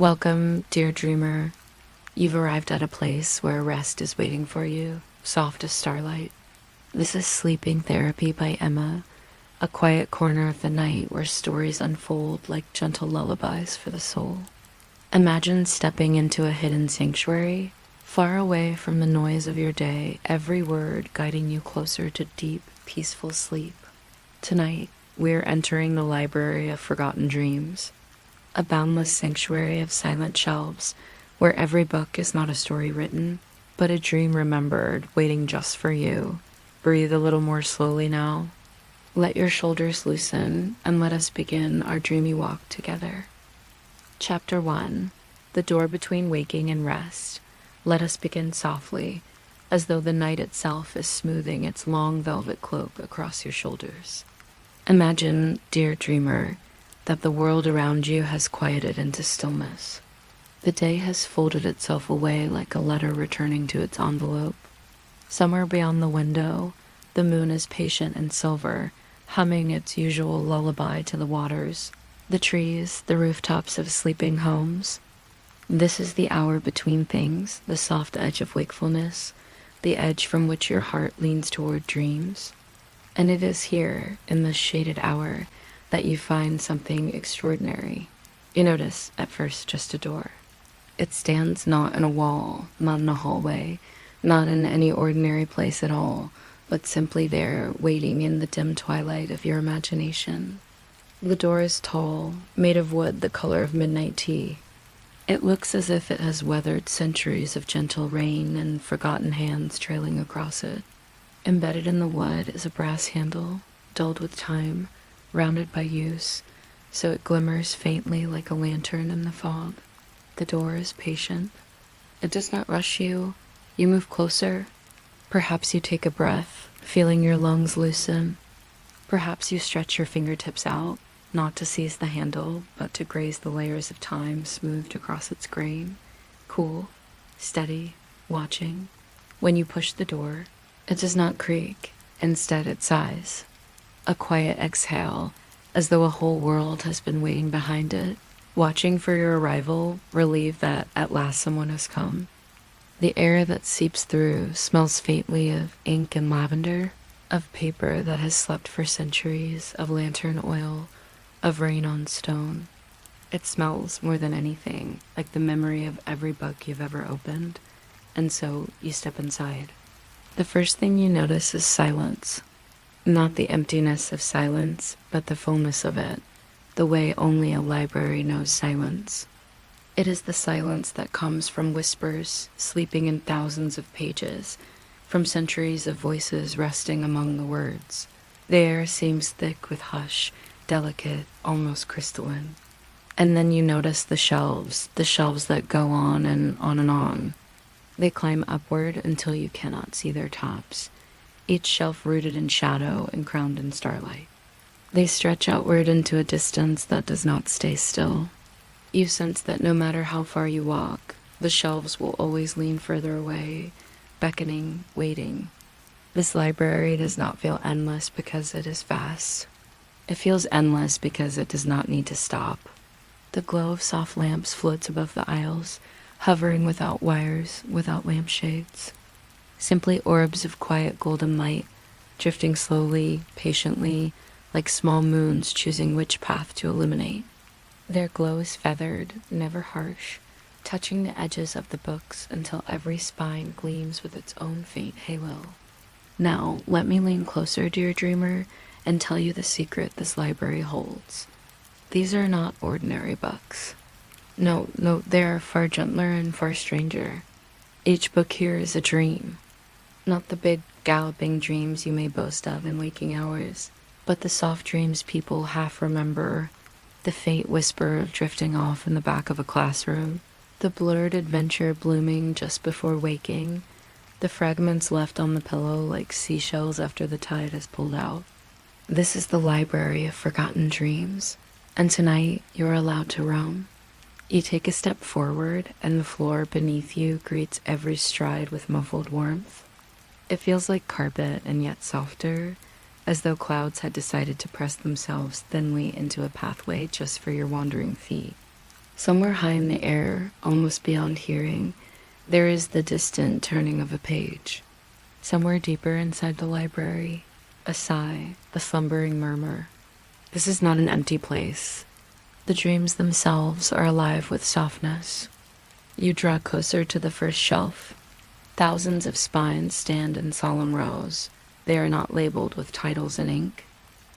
Welcome, dear dreamer. You've arrived at a place where rest is waiting for you, soft as starlight. This is Sleeping Therapy by Emma, a quiet corner of the night where stories unfold like gentle lullabies for the soul. Imagine stepping into a hidden sanctuary, far away from the noise of your day, every word guiding you closer to deep, peaceful sleep. Tonight, we're entering the library of forgotten dreams, a boundless sanctuary of silent shelves where every book is not a story written, but a dream remembered waiting just for you. Breathe a little more slowly now. Let your shoulders loosen and let us begin our dreamy walk together. Chapter 1. The Door Between Waking and Rest. Let us begin softly, as though the night itself is smoothing its long velvet cloak across your shoulders. Imagine, dear dreamer, that the world around you has quieted into stillness. The day has folded itself away like a letter returning to its envelope. Somewhere beyond the window, the moon is patient and silver, humming its usual lullaby to the waters, the trees, the rooftops of sleeping homes. This is the hour between things, the soft edge of wakefulness, the edge from which your heart leans toward dreams. And it is here, in this shaded hour, that you find something extraordinary. You notice, at first, just a door. It stands not in a wall, not in a hallway, not in any ordinary place at all, but simply there, waiting in the dim twilight of your imagination. The door is tall, made of wood the color of midnight tea. It looks as if it has weathered centuries of gentle rain and forgotten hands trailing across it. Embedded in the wood is a brass handle, dulled with time, rounded by use, so it glimmers faintly like a lantern in the fog. The door is patient. It does not rush you. You move closer. Perhaps you take a breath, feeling your lungs loosen. Perhaps you stretch your fingertips out, not to seize the handle, but to graze the layers of time smoothed across its grain. Cool, steady, watching. When you push the door, it does not creak. Instead, it sighs. A quiet exhale, as though a whole world has been waiting behind it, watching for your arrival, relieved that at last someone has come. The air that seeps through smells faintly of ink and lavender, of paper that has slept for centuries, of lantern oil, of rain on stone. It smells, more than anything, like the memory of every book you've ever opened, and so you step inside. The first thing you notice is silence. Not the emptiness of silence, but the fullness of it, the way only a library knows silence. It is the silence that comes from whispers sleeping in thousands of pages, from centuries of voices resting among the words. The air seems thick with hush, delicate, almost crystalline. And then you notice the shelves that go on and on and on. They climb upward until you cannot see their tops, each shelf rooted in shadow and crowned in starlight. They stretch outward into a distance that does not stay still. You sense that no matter how far you walk, the shelves will always lean further away, beckoning, waiting. This library does not feel endless because it is vast. It feels endless because it does not need to stop. The glow of soft lamps floats above the aisles, hovering without wires, without lampshades. Simply orbs of quiet golden light, drifting slowly, patiently, like small moons choosing which path to illuminate. Their glow is feathered, never harsh, touching the edges of the books until every spine gleams with its own faint halo. Now, let me lean closer, dear dreamer, and tell you the secret this library holds. These are not ordinary books. No, they are far gentler and far stranger. Each book here is a dream. Not the big, galloping dreams you may boast of in waking hours, but the soft dreams people half remember, the faint whisper of drifting off in the back of a classroom, the blurred adventure blooming just before waking, the fragments left on the pillow like seashells after the tide has pulled out. This is the library of forgotten dreams, and tonight you're allowed to roam. You take a step forward, and the floor beneath you greets every stride with muffled warmth. It feels like carpet and yet softer, as though clouds had decided to press themselves thinly into a pathway just for your wandering feet. Somewhere high in the air, almost beyond hearing, there is the distant turning of a page. Somewhere deeper inside the library, a sigh, the slumbering murmur. This is not an empty place. The dreams themselves are alive with softness. You draw closer to the first shelf. Thousands of spines stand in solemn rows. They are not labeled with titles in ink.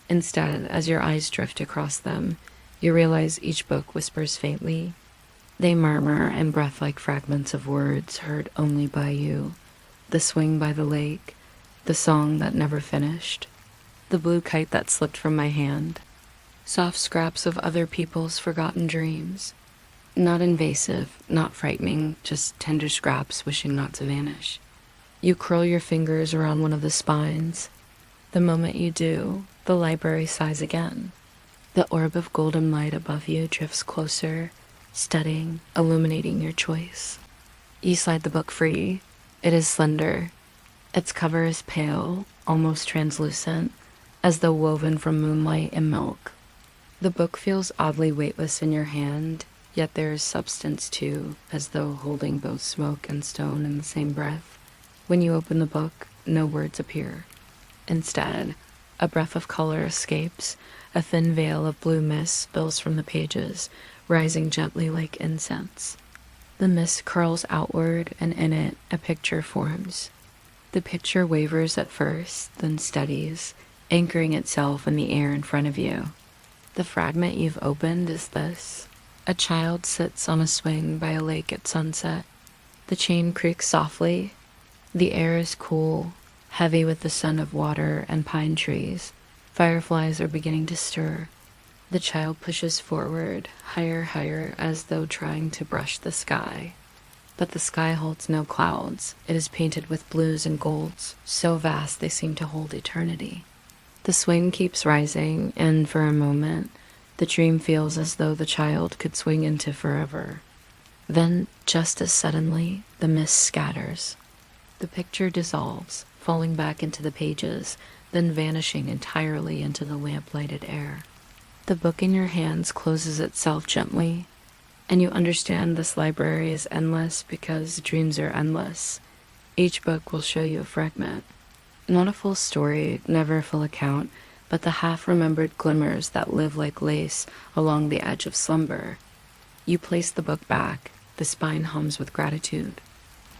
Instead, as your eyes drift across them, you realize each book whispers faintly. They murmur in breath-like fragments of words heard only by you. The swing by the lake, the song that never finished, the blue kite that slipped from my hand. Soft scraps of other people's forgotten dreams. Not invasive, not frightening, just tender scraps wishing not to vanish. You curl your fingers around one of the spines. The moment you do, the library sighs again. The orb of golden light above you drifts closer, studying, illuminating your choice. You slide the book free. It is slender. Its cover is pale, almost translucent, as though woven from moonlight and milk. The book feels oddly weightless in your hand, yet there is substance too, as though holding both smoke and stone in the same breath. When you open the book, no words appear. Instead, a breath of color escapes, a thin veil of blue mist spills from the pages, rising gently like incense. The mist curls outward, and in it, a picture forms. The picture wavers at first, then steadies, anchoring itself in the air in front of you. The fragment you've opened is this. A child sits on a swing by a lake at sunset. The chain creaks softly. The air is cool, heavy with the scent of water and pine trees. Fireflies are beginning to stir. The child pushes forward, higher, as though trying to brush the sky. But the sky holds no clouds. It is painted with blues and golds, so vast they seem to hold eternity. The swing keeps rising, and for a moment, the dream feels as though the child could swing into forever. Then, just as suddenly, the mist scatters. The picture dissolves, falling back into the pages, then vanishing entirely into the lamp-lighted air. The book in your hands closes itself gently, and you understand this library is endless because dreams are endless. Each book will show you a fragment. Not a full story, never a full account, but the half-remembered glimmers that live like lace along the edge of slumber. You place the book back. The spine hums with gratitude.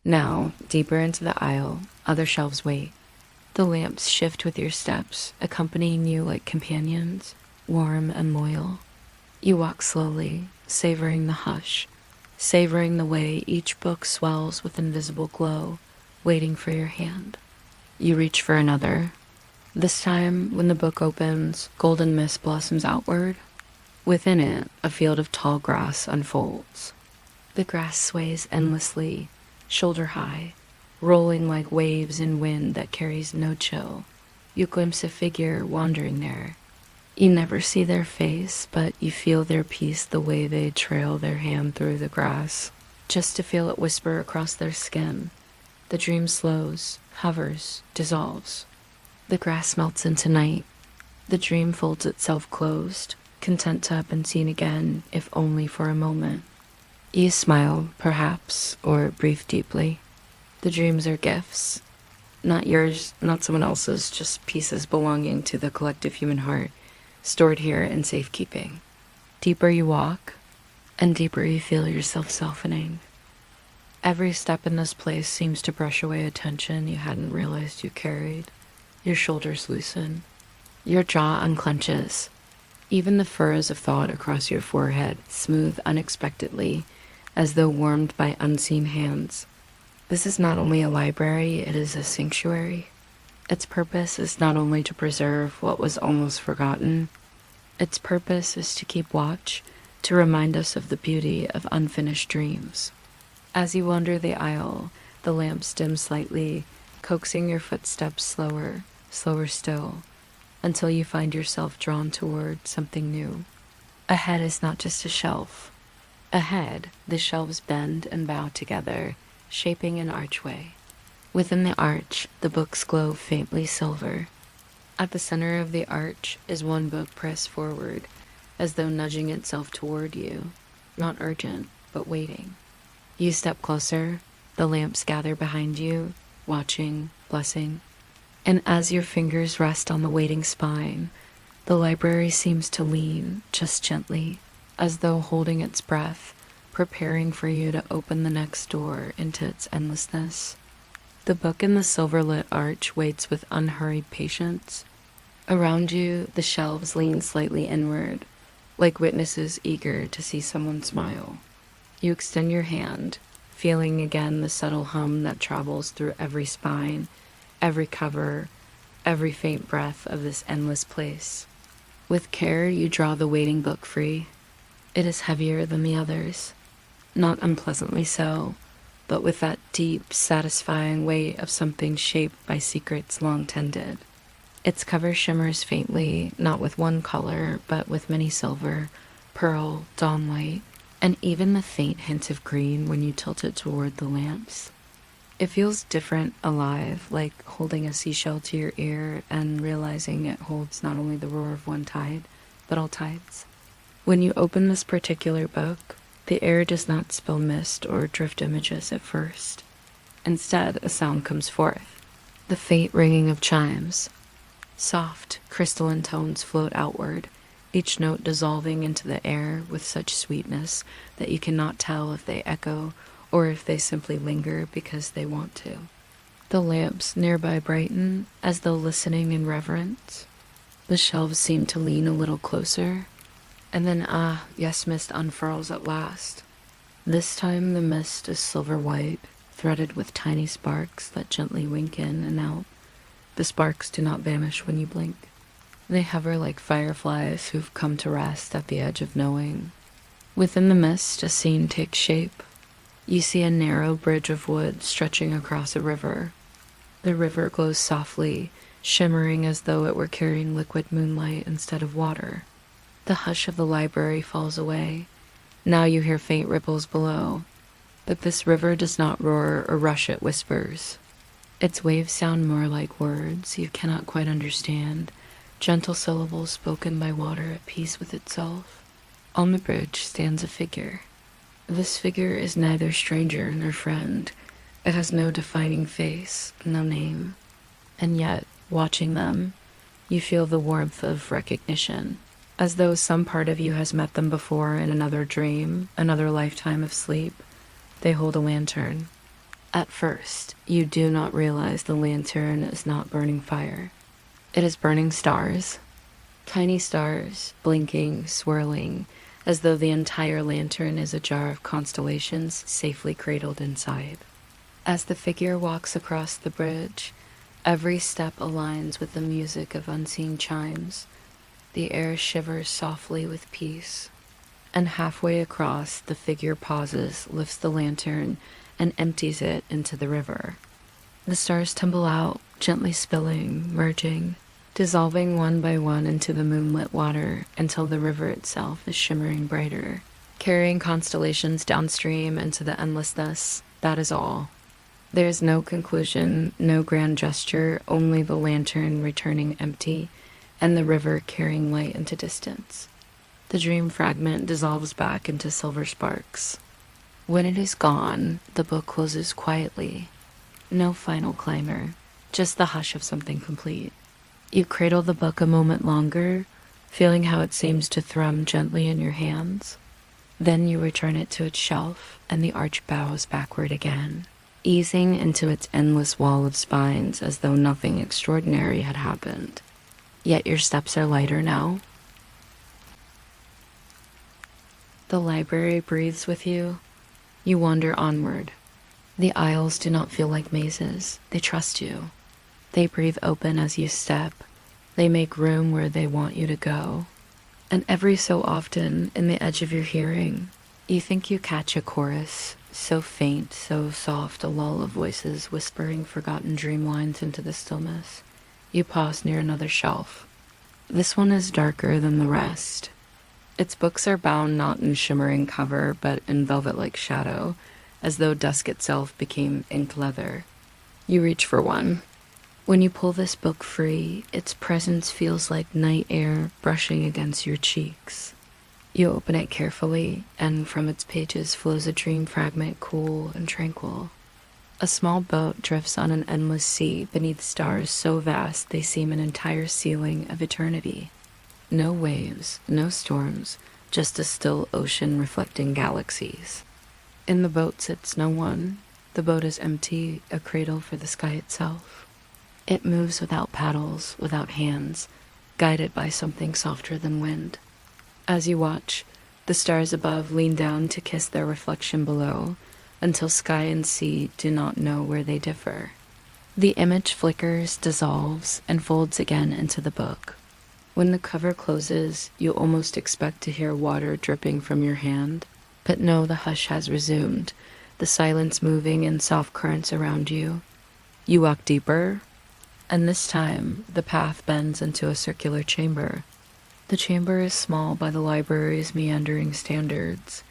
Now, deeper into the aisle, other shelves wait. The lamps shift with your steps, accompanying you like companions, warm and loyal. You walk slowly, savoring the hush, savoring the way each book swells with invisible glow, waiting for your hand. You reach for another. This time, when the book opens, golden mist blossoms outward. Within it, a field of tall grass unfolds. The grass sways endlessly, shoulder high, rolling like waves in wind that carries no chill. You glimpse a figure wandering there. You never see their face, but you feel their peace the way they trail their hand through the grass, just to feel it whisper across their skin. The dream slows, hovers, dissolves. The grass melts into night. The dream folds itself closed, content to have been seen again, if only for a moment. You smile, perhaps, or breathe deeply. The dreams are gifts. Not yours, not someone else's, just pieces belonging to the collective human heart, stored here in safekeeping. Deeper you walk, and deeper you feel yourself softening. Every step in this place seems to brush away a tension you hadn't realized you carried. Your shoulders loosen. Your jaw unclenches. Even the furrows of thought across your forehead smooth unexpectedly, as though warmed by unseen hands. This is not only a library, it is a sanctuary. Its purpose is not only to preserve what was almost forgotten. Its purpose is to keep watch, to remind us of the beauty of unfinished dreams. As you wander the aisle, the lamps dim slightly, coaxing your footsteps slower, slower still, until you find yourself drawn toward something new. Ahead is not just a shelf. Ahead, the shelves bend and bow together, shaping an archway. Within the arch, the books glow faintly silver. At the center of the arch is one book pressed forward, as though nudging itself toward you. not urgent, but waiting. You step closer, the lamps gather behind you, watching, blessing. And as your fingers rest on the waiting spine, the library seems to lean, just gently, as though holding its breath, preparing for you to open the next door into its endlessness. The book in the silver-lit arch waits with unhurried patience. Around you, the shelves lean slightly inward, like witnesses eager to see someone smile. You extend your hand, feeling again the subtle hum that travels through every spine, every cover, every faint breath of this endless place. With care, you draw the waiting book free. It is heavier than the others, not unpleasantly so, but with that deep, satisfying weight of something shaped by secrets long tended. Its cover shimmers faintly, not with one color, but with many silver, pearl, dawn white, and even the faint hint of green when you tilt it toward the lamps. It feels different, alive, like holding a seashell to your ear and realizing it holds not only the roar of one tide, but all tides. When you open this particular book, the air does not spill mist or drift images at first. Instead, a sound comes forth, the faint ringing of chimes. Soft, crystalline tones float outward, each note dissolving into the air with such sweetness that you cannot tell if they echo or if they simply linger because they want to. The lamps nearby brighten as though listening in reverence. The shelves seem to lean a little closer, and then yes, mist unfurls at last. This time the mist is silver white, threaded with tiny sparks that gently wink in and out. The sparks do not vanish when you blink. They hover like fireflies who've come to rest at the edge of knowing. Within the mist, a scene takes shape. You see a narrow bridge of wood stretching across a river. The river glows softly, shimmering as though it were carrying liquid moonlight instead of water. The hush of the library falls away. Now you hear faint ripples below. But this river does not roar or rush, it whispers. Its waves sound more like words you cannot quite understand, gentle syllables spoken by water at peace with itself. On the bridge stands a figure. This figure is neither stranger nor friend. It has no defining face, no name. And yet, watching them, you feel the warmth of recognition, as though some part of you has met them before in another dream, another lifetime of sleep. They hold a lantern. At first, you do not realize the lantern is not burning fire. It is burning stars. Tiny stars, blinking, swirling, as though the entire lantern is a jar of constellations safely cradled inside. As the figure walks across the bridge, every step aligns with the music of unseen chimes. The air shivers softly with peace. And halfway across, the figure pauses, lifts the lantern, and empties it into the river. The stars tumble out, gently spilling, merging, dissolving one by one into the moonlit water until the river itself is shimmering brighter, carrying constellations downstream into the endlessness. That is all. There is no conclusion, no grand gesture, only the lantern returning empty and the river carrying light into distance. The dream fragment dissolves back into silver sparks. When it is gone, the book closes quietly. No final clamor, just the hush of something complete. You cradle the book a moment longer, feeling how it seems to thrum gently in your hands. Then you return it to its shelf, and the arch bows backward again, easing into its endless wall of spines as though nothing extraordinary had happened. Yet your steps are lighter now. The library breathes with you. You wander onward. The aisles do not feel like mazes. They trust you. They breathe open as you step. They make room where they want you to go. And every so often, in the edge of your hearing, you think you catch a chorus, so faint, so soft, a lull of voices whispering forgotten dream lines into the stillness. You pause near another shelf. This one is darker than the rest. Its books are bound not in shimmering cover, but in velvet-like shadow, as though dusk itself became ink leather. You reach for one. When you pull this book free, its presence feels like night air brushing against your cheeks. You open it carefully, and from its pages flows a dream fragment, cool and tranquil. A small boat drifts on an endless sea beneath stars so vast they seem an entire ceiling of eternity. No waves, no storms, just a still ocean reflecting galaxies. In the boat sits no one. The boat is empty, a cradle for the sky itself. It moves without paddles, without hands, guided by something softer than wind. As you watch, the stars above lean down to kiss their reflection below, until sky and sea do not know where they differ. The image flickers, dissolves, and folds again into the book. When the cover closes, you almost expect to hear water dripping from your hand, but no, the hush has resumed, the silence moving in soft currents around you. You walk deeper, and this time the path bends into a circular chamber. The chamber is small by the library's meandering standards,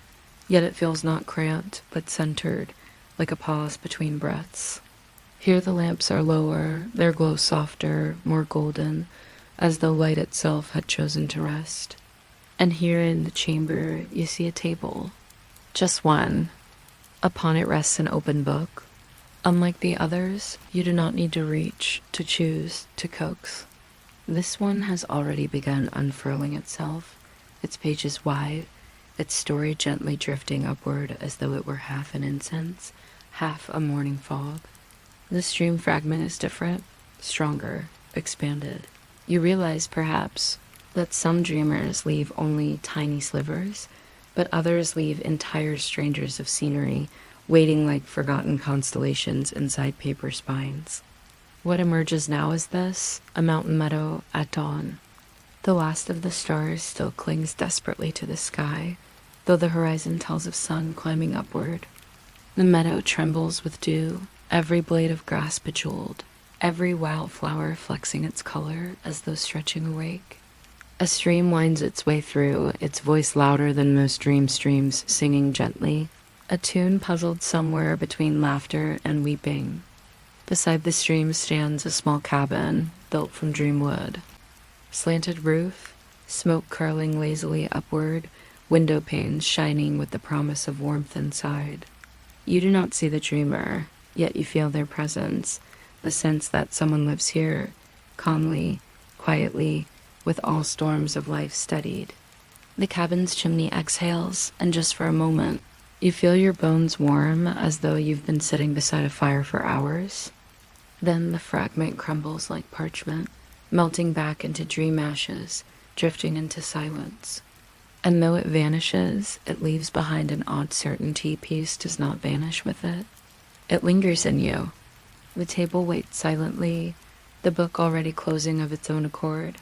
yet it feels not cramped but centered, like a pause between breaths. Here the lamps are lower, their glow softer, more golden, as though light itself had chosen to rest. And here in the chamber you see a table. Just one. Upon it rests an open book. Unlike the others, you do not need to reach, to choose, to coax. This one has already begun unfurling itself, its pages wide, its story gently drifting upward as though it were half an incense, half a morning fog. This dream fragment is different, stronger, expanded. You realize, perhaps, that some dreamers leave only tiny slivers, but others leave entire strangers of scenery, waiting like forgotten constellations inside paper spines. What emerges now is this, a mountain meadow at dawn. The last of the stars still clings desperately to the sky, though the horizon tells of sun climbing upward. The meadow trembles with dew, every blade of grass bejeweled, every wildflower flexing its color as though stretching awake. A stream winds its way through, its voice louder than most dream streams, singing gently, a tune puzzled somewhere between laughter and weeping. Beside the stream stands a small cabin, built from dream wood. Slanted roof, smoke curling lazily upward, window panes shining with the promise of warmth inside. You do not see the dreamer, yet you feel their presence, the sense that someone lives here, calmly, quietly, with all storms of life steadied. The cabin's chimney exhales, and just for a moment, you feel your bones warm as though you've been sitting beside a fire for hours. Then the fragment crumbles like parchment, melting back into dream ashes, drifting into silence. And though it vanishes, it leaves behind an odd certainty peace does not vanish with it. It lingers in you. The table waits silently, the book already closing of its own accord.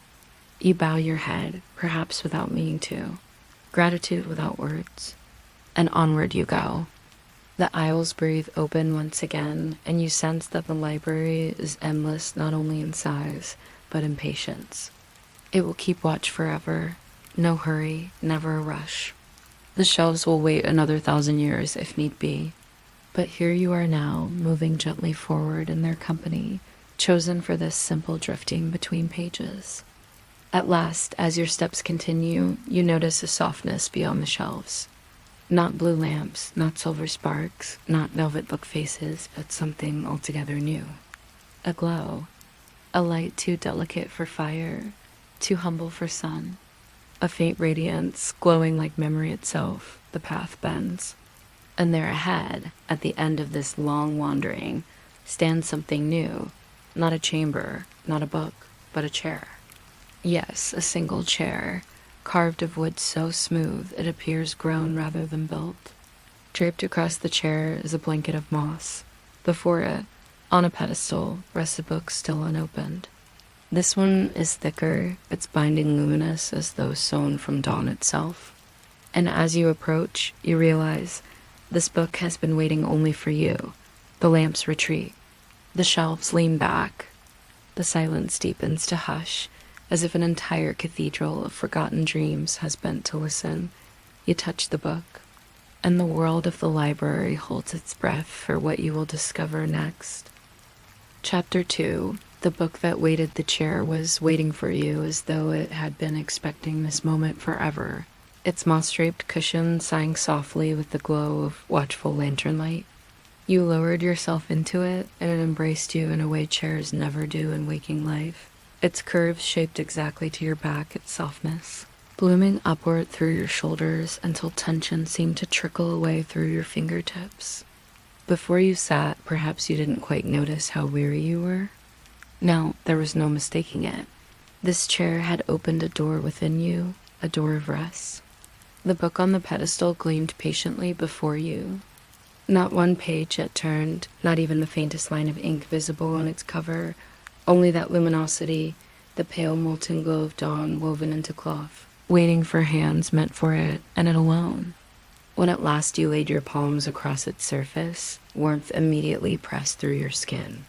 You bow your head, perhaps without meaning to, gratitude without words. And onward you go. The aisles breathe open once again, and you sense that the library is endless not only in size, but in patience. It will keep watch forever. No hurry, never a rush. The shelves will wait another 1,000 years if need be. But here you are now, moving gently forward in their company, chosen for this simple drifting between pages. At last, as your steps continue, you notice a softness beyond the shelves. Not blue lamps, not silver sparks, not velvet book faces, but something altogether new. A glow. A light too delicate for fire, too humble for sun. A faint radiance, glowing like memory itself, the path bends. And there ahead, at the end of this long wandering, stands something new. Not a chamber, not a book, but a chair. Yes, a single chair, carved of wood so smooth it appears grown rather than built. Draped across the chair is a blanket of moss. Before it, on a pedestal, rests a book still unopened. This one is thicker, its binding luminous as though sewn from dawn itself. And as you approach, you realize this book has been waiting only for you. The lamps retreat. The shelves lean back. The silence deepens to hush, as if an entire cathedral of forgotten dreams has bent to listen. You touch the book, and the world of the library holds its breath for what you will discover next. Chapter 2. The book that waited the chair was waiting for you as though it had been expecting this moment forever. its moss-draped cushion sighing softly with the glow of watchful lantern light. You lowered yourself into it, and it embraced you in a way chairs never do in waking life. Its curves shaped exactly to your back, its softness, blooming upward through your shoulders until tension seemed to trickle away through your fingertips. Before you sat, perhaps you didn't quite notice how weary you were. No, there was no mistaking it. This chair had opened a door within you, a door of rest. The book on the pedestal gleamed patiently before you. Not one page yet turned, not even the faintest line of ink visible on its cover, only that luminosity, the pale molten glow of dawn woven into cloth, waiting for hands meant for it, and it alone. When at last you laid your palms across its surface, warmth immediately pressed through your skin.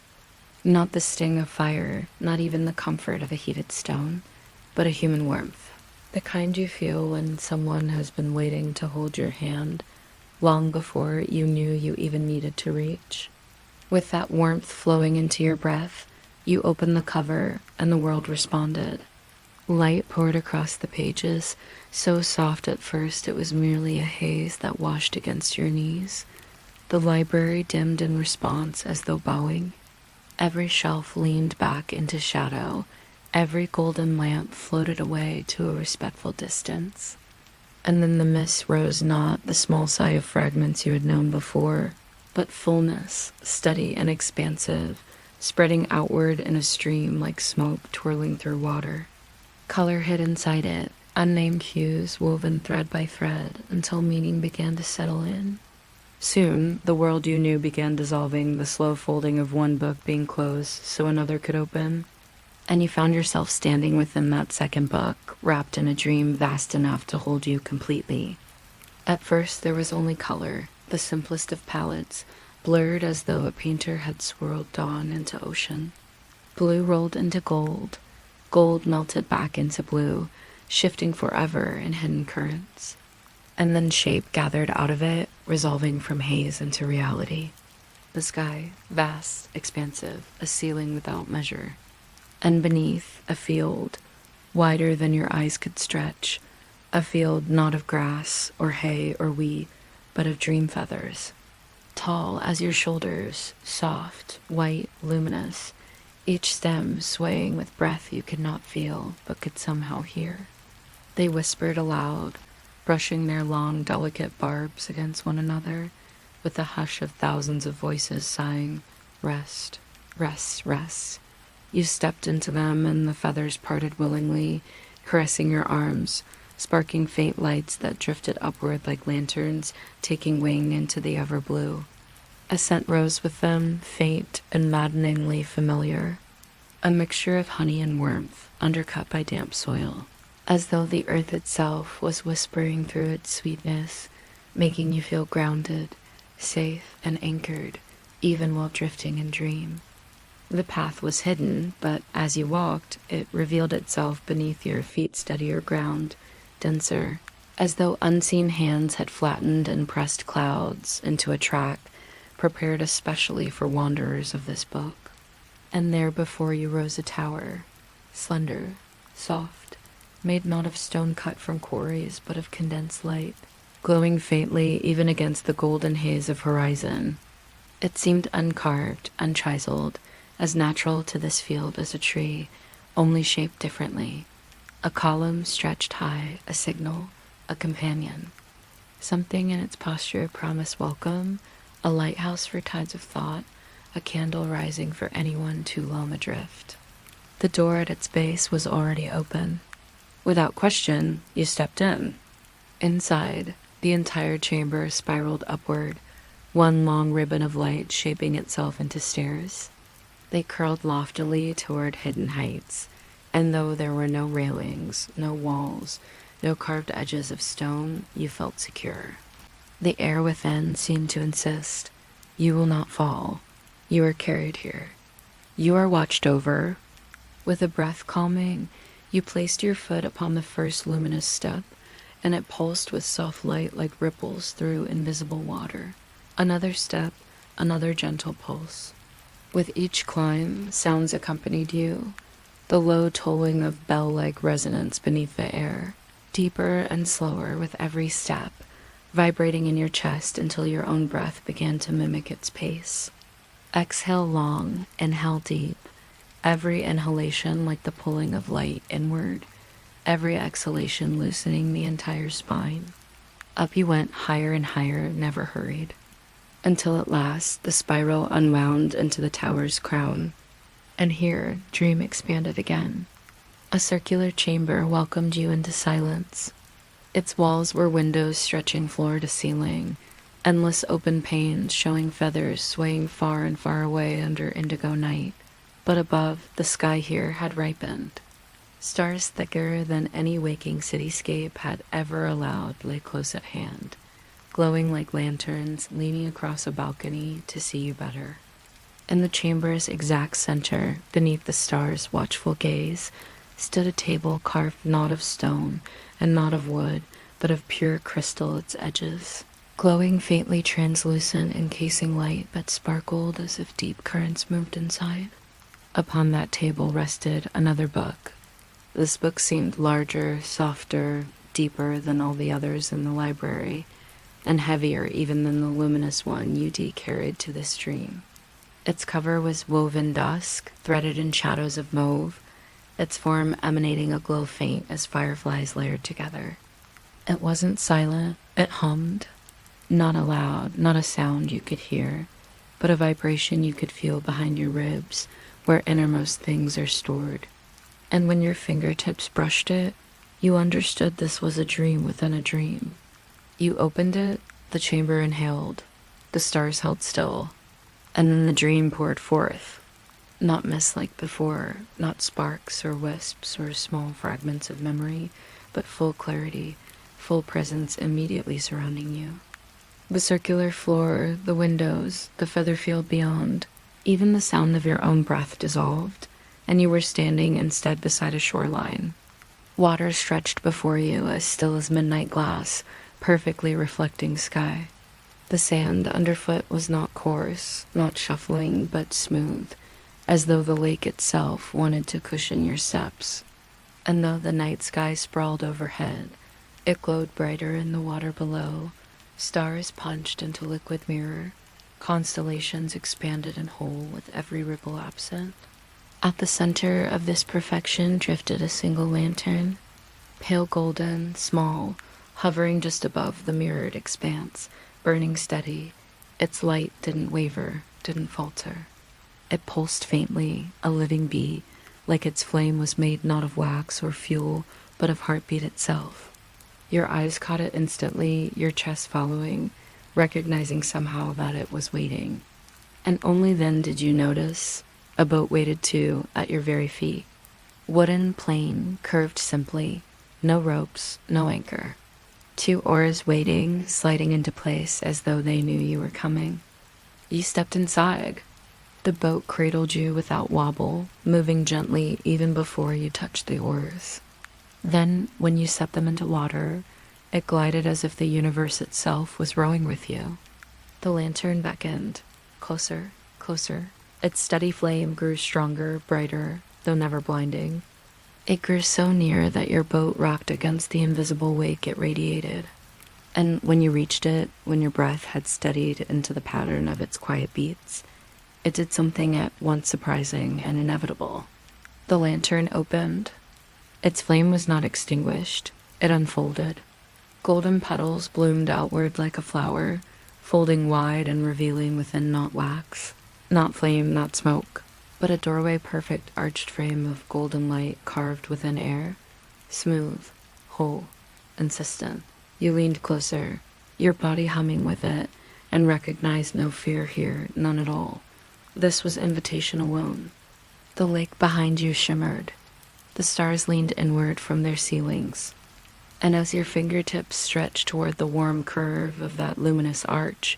Not the sting of fire, not even the comfort of a heated stone, but a human warmth. The kind you feel when someone has been waiting to hold your hand long before you knew you even needed to reach. With that warmth flowing into your breath, you opened the cover and the world responded. Light poured across the pages, so soft at first it was merely a haze that washed against your knees. The library dimmed in response as though bowing. Every shelf leaned back into shadow. Every golden lamp floated away to a respectful distance. And then the mist rose, not the small sigh of fragments you had known before, but fullness, steady and expansive, spreading outward in a stream like smoke twirling through water. Color hid inside it, unnamed hues woven thread by thread until meaning began to settle in. Soon, the world you knew began dissolving, the slow folding of one book being closed so another could open. And you found yourself standing within that second book, wrapped in a dream vast enough to hold you completely. At first, there was only color, the simplest of palettes, blurred as though a painter had swirled dawn into ocean. Blue rolled into gold. Gold melted back into blue, shifting forever in hidden currents. And then shape gathered out of it, resolving from haze into reality. The sky, vast, expansive, a ceiling without measure. And beneath, a field, wider than your eyes could stretch, a field not of grass or hay or wheat, but of dream feathers. Tall as your shoulders, soft, white, luminous, each stem swaying with breath you could not feel but could somehow hear. They whispered aloud, brushing their long, delicate barbs against one another, with the hush of thousands of voices sighing, "Rest, rest, rest." You stepped into them and the feathers parted willingly, caressing your arms, sparking faint lights that drifted upward like lanterns, taking wing into the ever-blue. A scent rose with them, faint and maddeningly familiar, a mixture of honey and warmth, undercut by damp soil, as though the earth itself was whispering through its sweetness, making you feel grounded, safe and anchored, even while drifting in dream. The path was hidden, but as you walked, it revealed itself beneath your feet steadier ground, denser, as though unseen hands had flattened and pressed clouds into a track prepared especially for wanderers of this book. And there before you rose a tower, slender, soft, made not of stone cut from quarries, but of condensed light, glowing faintly even against the golden haze of horizon. It seemed uncarved, unchiseled, as natural to this field as a tree, only shaped differently. A column stretched high, a signal, a companion. Something in its posture promised welcome, a lighthouse for tides of thought, a candle rising for anyone too long adrift. The door at its base was already open. Without question, you stepped in. Inside, the entire chamber spiraled upward, one long ribbon of light shaping itself into stairs. They curled loftily toward hidden heights, and though there were no railings, no walls, no carved edges of stone, you felt secure. The air within seemed to insist, you will not fall. You are carried here. You are watched over. With a breath calming, you placed your foot upon the first luminous step, and it pulsed with soft light like ripples through invisible water. Another step, another gentle pulse. With each climb, sounds accompanied you, the low tolling of bell-like resonance beneath the air. deeper and slower with every step, vibrating in your chest until your own breath began to mimic its pace. Exhale long, inhale deep, every inhalation like the pulling of light inward, every exhalation loosening the entire spine. Up you went higher and higher, never hurried, until at last the spiral unwound into the tower's crown. And here, dream expanded again. A circular chamber welcomed you into silence. Its walls were windows stretching floor to ceiling, endless open panes showing feathers swaying far and far away under indigo night. But above, the sky here had ripened. Stars thicker than any waking cityscape had ever allowed lay close at hand, glowing like lanterns leaning across a balcony to see you better. In the chamber's exact center, beneath the stars' watchful gaze, stood a table carved not of stone and not of wood, but of pure crystal its edges, glowing faintly translucent, encasing light that sparkled as if deep currents moved inside. Upon that table rested another book. This book seemed larger, softer, deeper than all the others in the library, and heavier even than the luminous one UD carried to this dream. Its cover was woven dusk, threaded in shadows of mauve, its form emanating a glow faint as fireflies layered together. It wasn't silent, it hummed. Not aloud, not a sound you could hear, but a vibration you could feel behind your ribs, where innermost things are stored. And when your fingertips brushed it, you understood this was a dream within a dream. You opened it, the chamber inhaled, the stars held still, and then the dream poured forth. Not mist like before, not sparks or wisps or small fragments of memory, but full clarity, full presence immediately surrounding you. The circular floor, the windows, the feather field beyond, even the sound of your own breath dissolved, and you were standing instead beside a shoreline. Water stretched before you as still as midnight glass, perfectly reflecting sky. The sand underfoot was not coarse, not shuffling, but smooth, as though the lake itself wanted to cushion your steps. And though the night sky sprawled overhead, it glowed brighter in the water below. Stars punched into liquid mirror, constellations expanded and whole with every ripple absent. At the center of this perfection drifted a single lantern, pale golden, small, hovering just above the mirrored expanse, burning steady. Its light didn't waver, didn't falter. It pulsed faintly, a living bee, like its flame was made not of wax or fuel, but of heartbeat itself. Your eyes caught it instantly, your chest following, recognizing somehow that it was waiting. And only then did you notice a boat waited too at your very feet. Wooden, plain, curved simply, no ropes, no anchor. 2 oars waiting, sliding into place as though they knew you were coming. You stepped inside. The boat cradled you without wobble, moving gently even before you touched the oars. Then, when you set them into water, it glided as if the universe itself was rowing with you. The lantern beckoned, closer, closer. Its steady flame grew stronger, brighter, though never blinding. It grew so near that your boat rocked against the invisible wake it radiated. And when you reached it, when your breath had steadied into the pattern of its quiet beats, it did something at once surprising and inevitable. The lantern opened. Its flame was not extinguished. It unfolded. Golden petals bloomed outward like a flower, folding wide and revealing within not wax, not flame, not smoke, but a doorway-perfect arched frame of golden light carved within air, smooth, whole, insistent. You leaned closer, your body humming with it, and recognized no fear here, none at all. This was invitation alone. The lake behind you shimmered. The stars leaned inward from their ceilings. And as your fingertips stretched toward the warm curve of that luminous arch,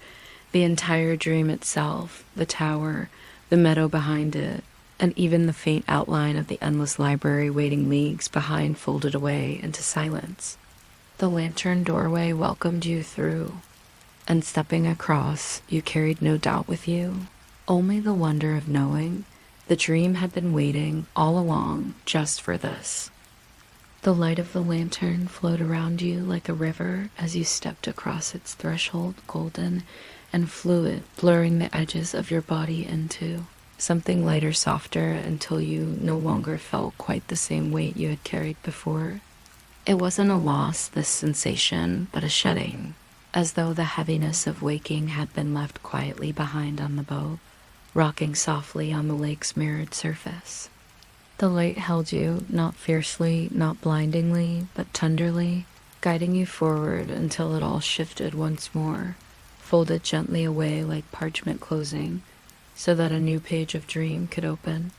the entire dream itself, the tower, the meadow behind it, and even the faint outline of the endless library waiting leagues behind folded away into silence. The lantern doorway welcomed you through, and stepping across, you carried no doubt with you, only the wonder of knowing the dream had been waiting all along just for this. The light of the lantern flowed around you like a river as you stepped across its threshold, golden and fluid, blurring the edges of your body into something lighter, softer, until you no longer felt quite the same weight you had carried before. It wasn't a loss, this sensation, but a shedding, as though the heaviness of waking had been left quietly behind on the boat, rocking softly on the lake's mirrored surface. The light held you, not fiercely, not blindingly, but tenderly, guiding you forward until it all shifted once more, folded gently away like parchment closing, so that a new page of dream could open.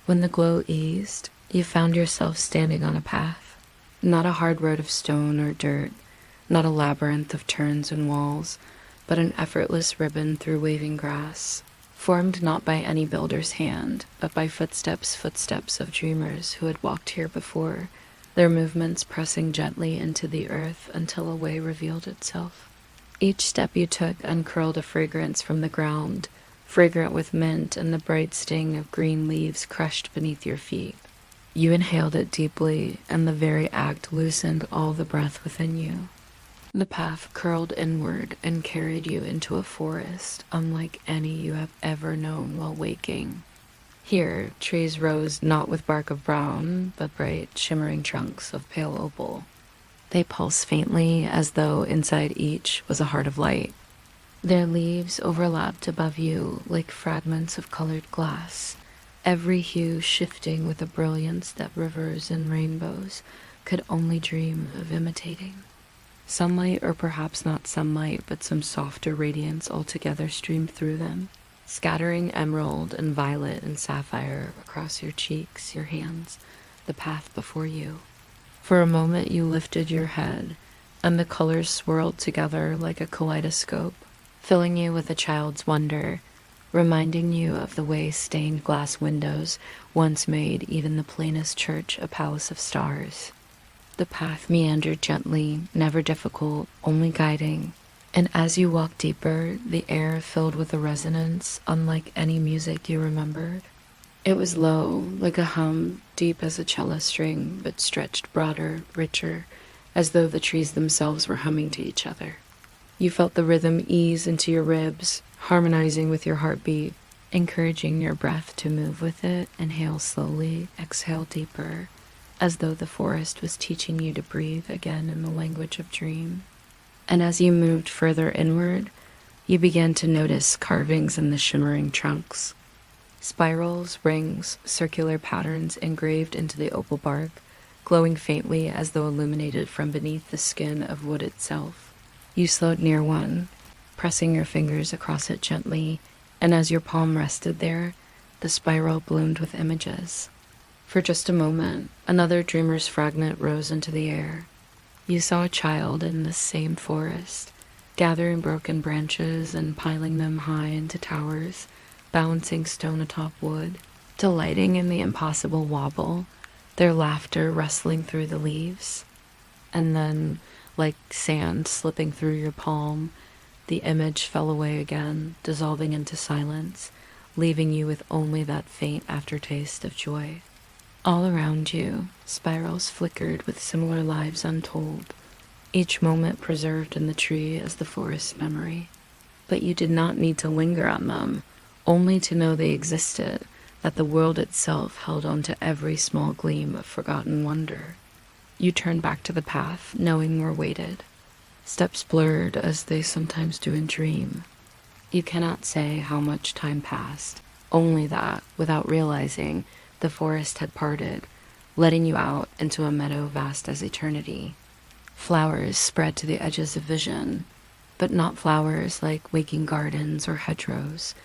When the glow eased, you found yourself standing on a path, not a hard road of stone or dirt, not a labyrinth of turns and walls, but an effortless ribbon through waving grass, formed not by any builder's hand, but by footsteps of dreamers who had walked here before, their movements pressing gently into the earth until a way revealed itself. Each step you took uncurled a fragrance from the ground, fragrant with mint and the bright sting of green leaves crushed beneath your feet. You inhaled it deeply, and the very act loosened all the breath within you. The path curled inward and carried you into a forest unlike any you have ever known while waking. Here, trees rose not with bark of brown, but bright, shimmering trunks of pale opal. They pulsed faintly as though inside each was a heart of light. Their leaves overlapped above you like fragments of colored glass, every hue shifting with a brilliance that rivers and rainbows could only dream of imitating. Sunlight, or perhaps not sunlight, but some softer radiance altogether streamed through them, scattering emerald and violet and sapphire across your cheeks, your hands, the path before you. For a moment you lifted your head, and the colors swirled together like a kaleidoscope, filling you with a child's wonder, reminding you of the way stained glass windows once made even the plainest church a palace of stars. The path meandered gently, never difficult, only guiding, and as you walked deeper, the air filled with a resonance unlike any music you remembered. It was low, like a hum, deep as a cello string, but stretched broader, richer, as though the trees themselves were humming to each other. You felt the rhythm ease into your ribs, harmonizing with your heartbeat, encouraging your breath to move with it. Inhale slowly, exhale deeper, as though the forest was teaching you to breathe again in the language of dream. And as you moved further inward, you began to notice carvings in the shimmering trunks. Spirals, rings, circular patterns engraved into the opal bark, glowing faintly as though illuminated from beneath the skin of wood itself. You slowed near one, pressing your fingers across it gently, and as your palm rested there, the spiral bloomed with images. For just a moment, another dreamer's fragment rose into the air. You saw a child in this same forest, gathering broken branches and piling them high into towers, balancing stone atop wood, delighting in the impossible wobble, their laughter rustling through the leaves. And then, like sand slipping through your palm, the image fell away again, dissolving into silence, leaving you with only that faint aftertaste of joy. All around you, spirals flickered with similar lives untold, each moment preserved in the tree as the forest's memory. But you did not need to linger on them, only to know they existed, that the world itself held on to every small gleam of forgotten wonder. You turned back to the path, knowing more waited. Steps blurred as they sometimes do in dream. You cannot say how much time passed, only that, without realizing, the forest had parted, letting you out into a meadow vast as eternity. Flowers spread to the edges of vision, but not flowers like waking gardens or hedgerows.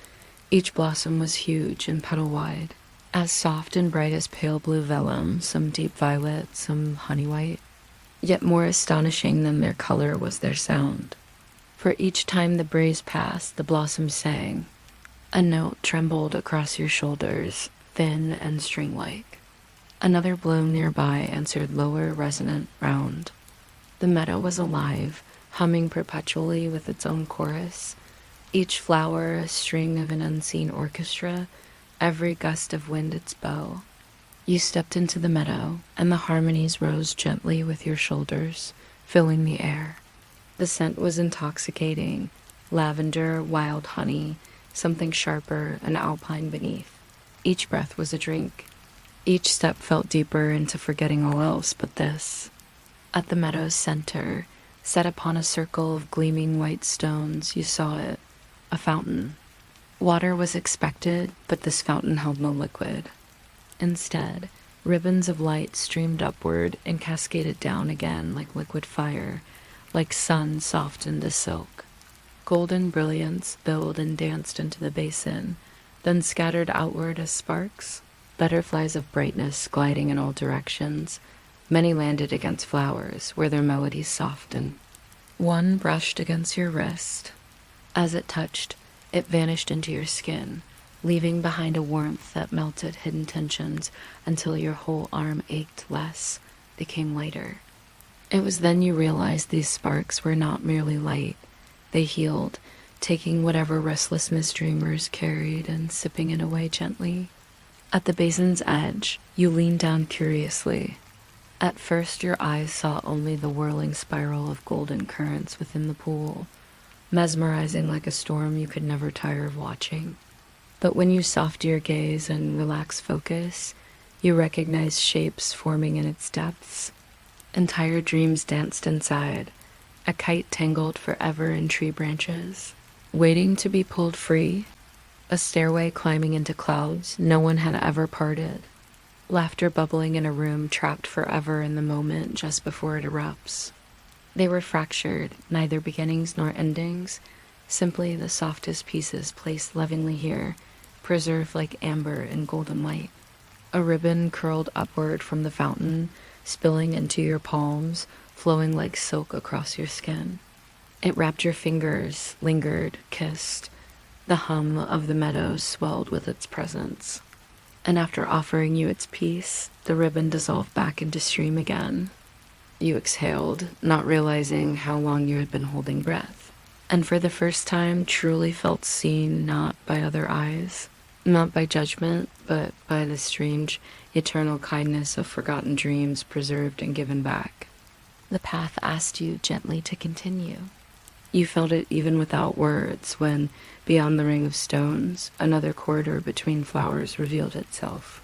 Each blossom was huge and petal-wide, as soft and bright as pale blue vellum, some deep violet, some honey white. Yet more astonishing than their color was their sound. For each time the breeze passed, the blossoms sang. A note trembled across your shoulders, thin and string-like. Another bloom nearby answered lower, resonant, round. The meadow was alive, humming perpetually with its own chorus, each flower a string of an unseen orchestra, every gust of wind its bow. You stepped into the meadow, and the harmonies rose gently with your shoulders, filling the air. The scent was intoxicating: lavender, wild honey, something sharper, and alpine beneath. Each breath was a drink. Each step felt deeper into forgetting all else but this. At the meadow's center, set upon a circle of gleaming white stones, you saw it, a fountain. Water was expected, but this fountain held no liquid. Instead, ribbons of light streamed upward and cascaded down again like liquid fire, like sun softened as silk. Golden brilliance billowed and danced into the basin, then scattered outward as sparks. Butterflies of brightness gliding in all directions. Many landed against flowers, where their melodies softened. One brushed against your wrist. As it touched, it vanished into your skin, leaving behind a warmth that melted hidden tensions until your whole arm ached less, became lighter. It was then you realized these sparks were not merely light. They healed, taking whatever restlessness dreamers carried and sipping it away gently. At the basin's edge, you leaned down curiously. At first, your eyes saw only the whirling spiral of golden currents within the pool, mesmerizing like a storm you could never tire of watching. But when you softened your gaze and relaxed focus, you recognized shapes forming in its depths. Entire dreams danced inside, a kite tangled forever in tree branches, waiting to be pulled free, a stairway climbing into clouds no one had ever parted, laughter bubbling in a room trapped forever in the moment just before it erupts. They were fractured, neither beginnings nor endings, simply the softest pieces placed lovingly here, preserved like amber in golden light. A ribbon curled upward from the fountain, spilling into your palms, flowing like silk across your skin. It wrapped your fingers, lingered, kissed. The hum of the meadows swelled with its presence. And after offering you its peace, the ribbon dissolved back into stream again. You exhaled, not realizing how long you had been holding breath, and for the first time truly felt seen not by other eyes, not by judgment, but by the strange, eternal kindness of forgotten dreams preserved and given back. The path asked you gently to continue. You felt it even without words when, beyond the ring of stones, another corridor between flowers revealed itself.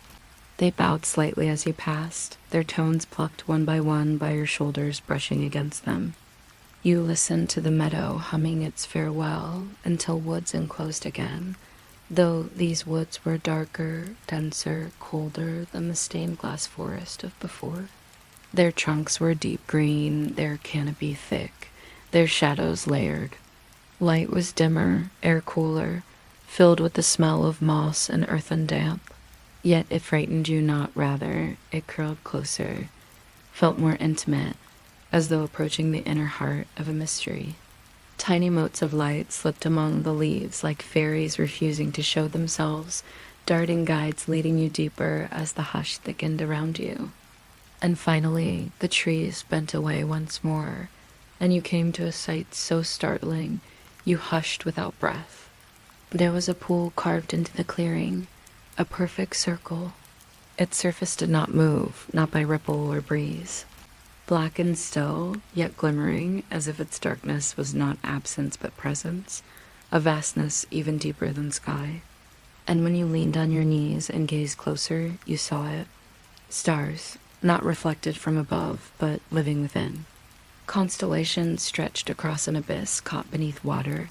They bowed slightly as you passed, their tones plucked one by your shoulders brushing against them. You listened to the meadow humming its farewell until woods enclosed again, though these woods were darker, denser, colder than the stained glass forest of before. Their trunks were deep green, their canopy thick, their shadows layered. Light was dimmer, air cooler, filled with the smell of moss and earthen damp. Yet it frightened you not, rather, it curled closer, felt more intimate, as though approaching the inner heart of a mystery. Tiny motes of light slipped among the leaves like fairies refusing to show themselves, darting guides leading you deeper as the hush thickened around you. And finally, the trees bent away once more, and you came to a sight so startling, you hushed without breath. There was a pool carved into the clearing, a perfect circle. Its surface did not move, not by ripple or breeze. Black and still, yet glimmering, as if its darkness was not absence but presence, a vastness even deeper than sky. And when you leaned on your knees and gazed closer, you saw it. Stars, not reflected from above, but living within. Constellations stretched across an abyss caught beneath water,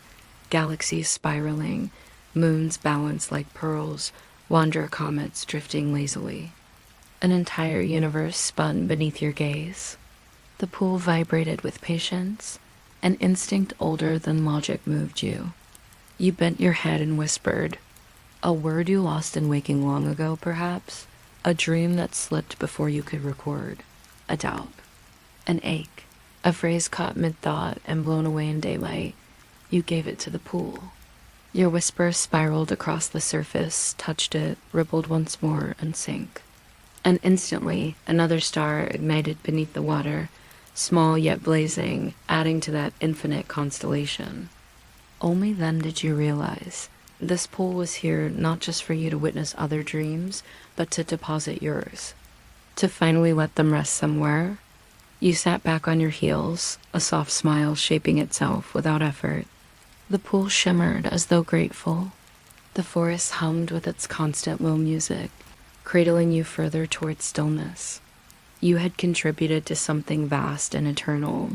galaxies spiraling, moons balanced like pearls, wanderer comets drifting lazily. An entire universe spun beneath your gaze. The pool vibrated with patience. An instinct older than logic moved you. You bent your head and whispered, a word you lost in waking long ago, perhaps, a dream that slipped before you could record, a doubt, an ache, a phrase caught mid-thought and blown away in daylight. You gave it to the pool. Your whisper spiraled across the surface, touched it, rippled once more, and sank. And instantly, another star ignited beneath the water, small yet blazing, adding to that infinite constellation. Only then did you realize This pool was here not just for you to witness other dreams, but to deposit yours. To finally let them rest somewhere, you sat back on your heels, a soft smile shaping itself without effort. The pool shimmered as though grateful. The forest hummed with its constant low music, cradling you further towards stillness. You had contributed to something vast and eternal.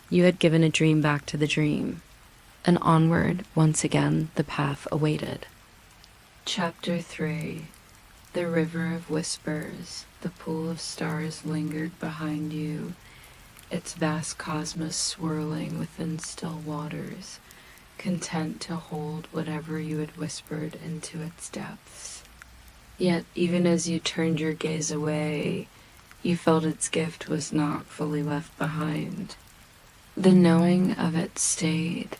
You had given a dream back to the dream. And onward, once again, the path awaited. Chapter 3. The River of Whispers. The pool of stars lingered behind you, its vast cosmos swirling within still waters, content to hold whatever you had whispered into its depths. Yet, even as you turned your gaze away, you felt its gift was not fully left behind. The knowing of it stayed,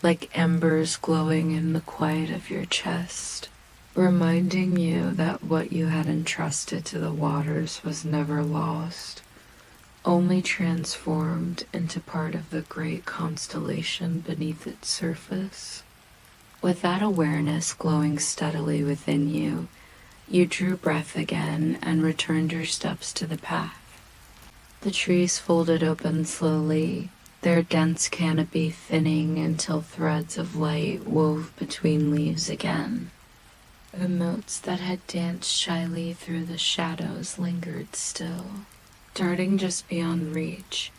like embers glowing in the quiet of your chest, reminding you that what you had entrusted to the waters was never lost, only transformed into part of the great constellation beneath its surface. With that awareness glowing steadily within you, you drew breath again and returned your steps to the path. The trees folded open slowly, their dense canopy thinning until threads of light wove between leaves again. The motes that had danced shyly through the shadows lingered still, darting just beyond reach,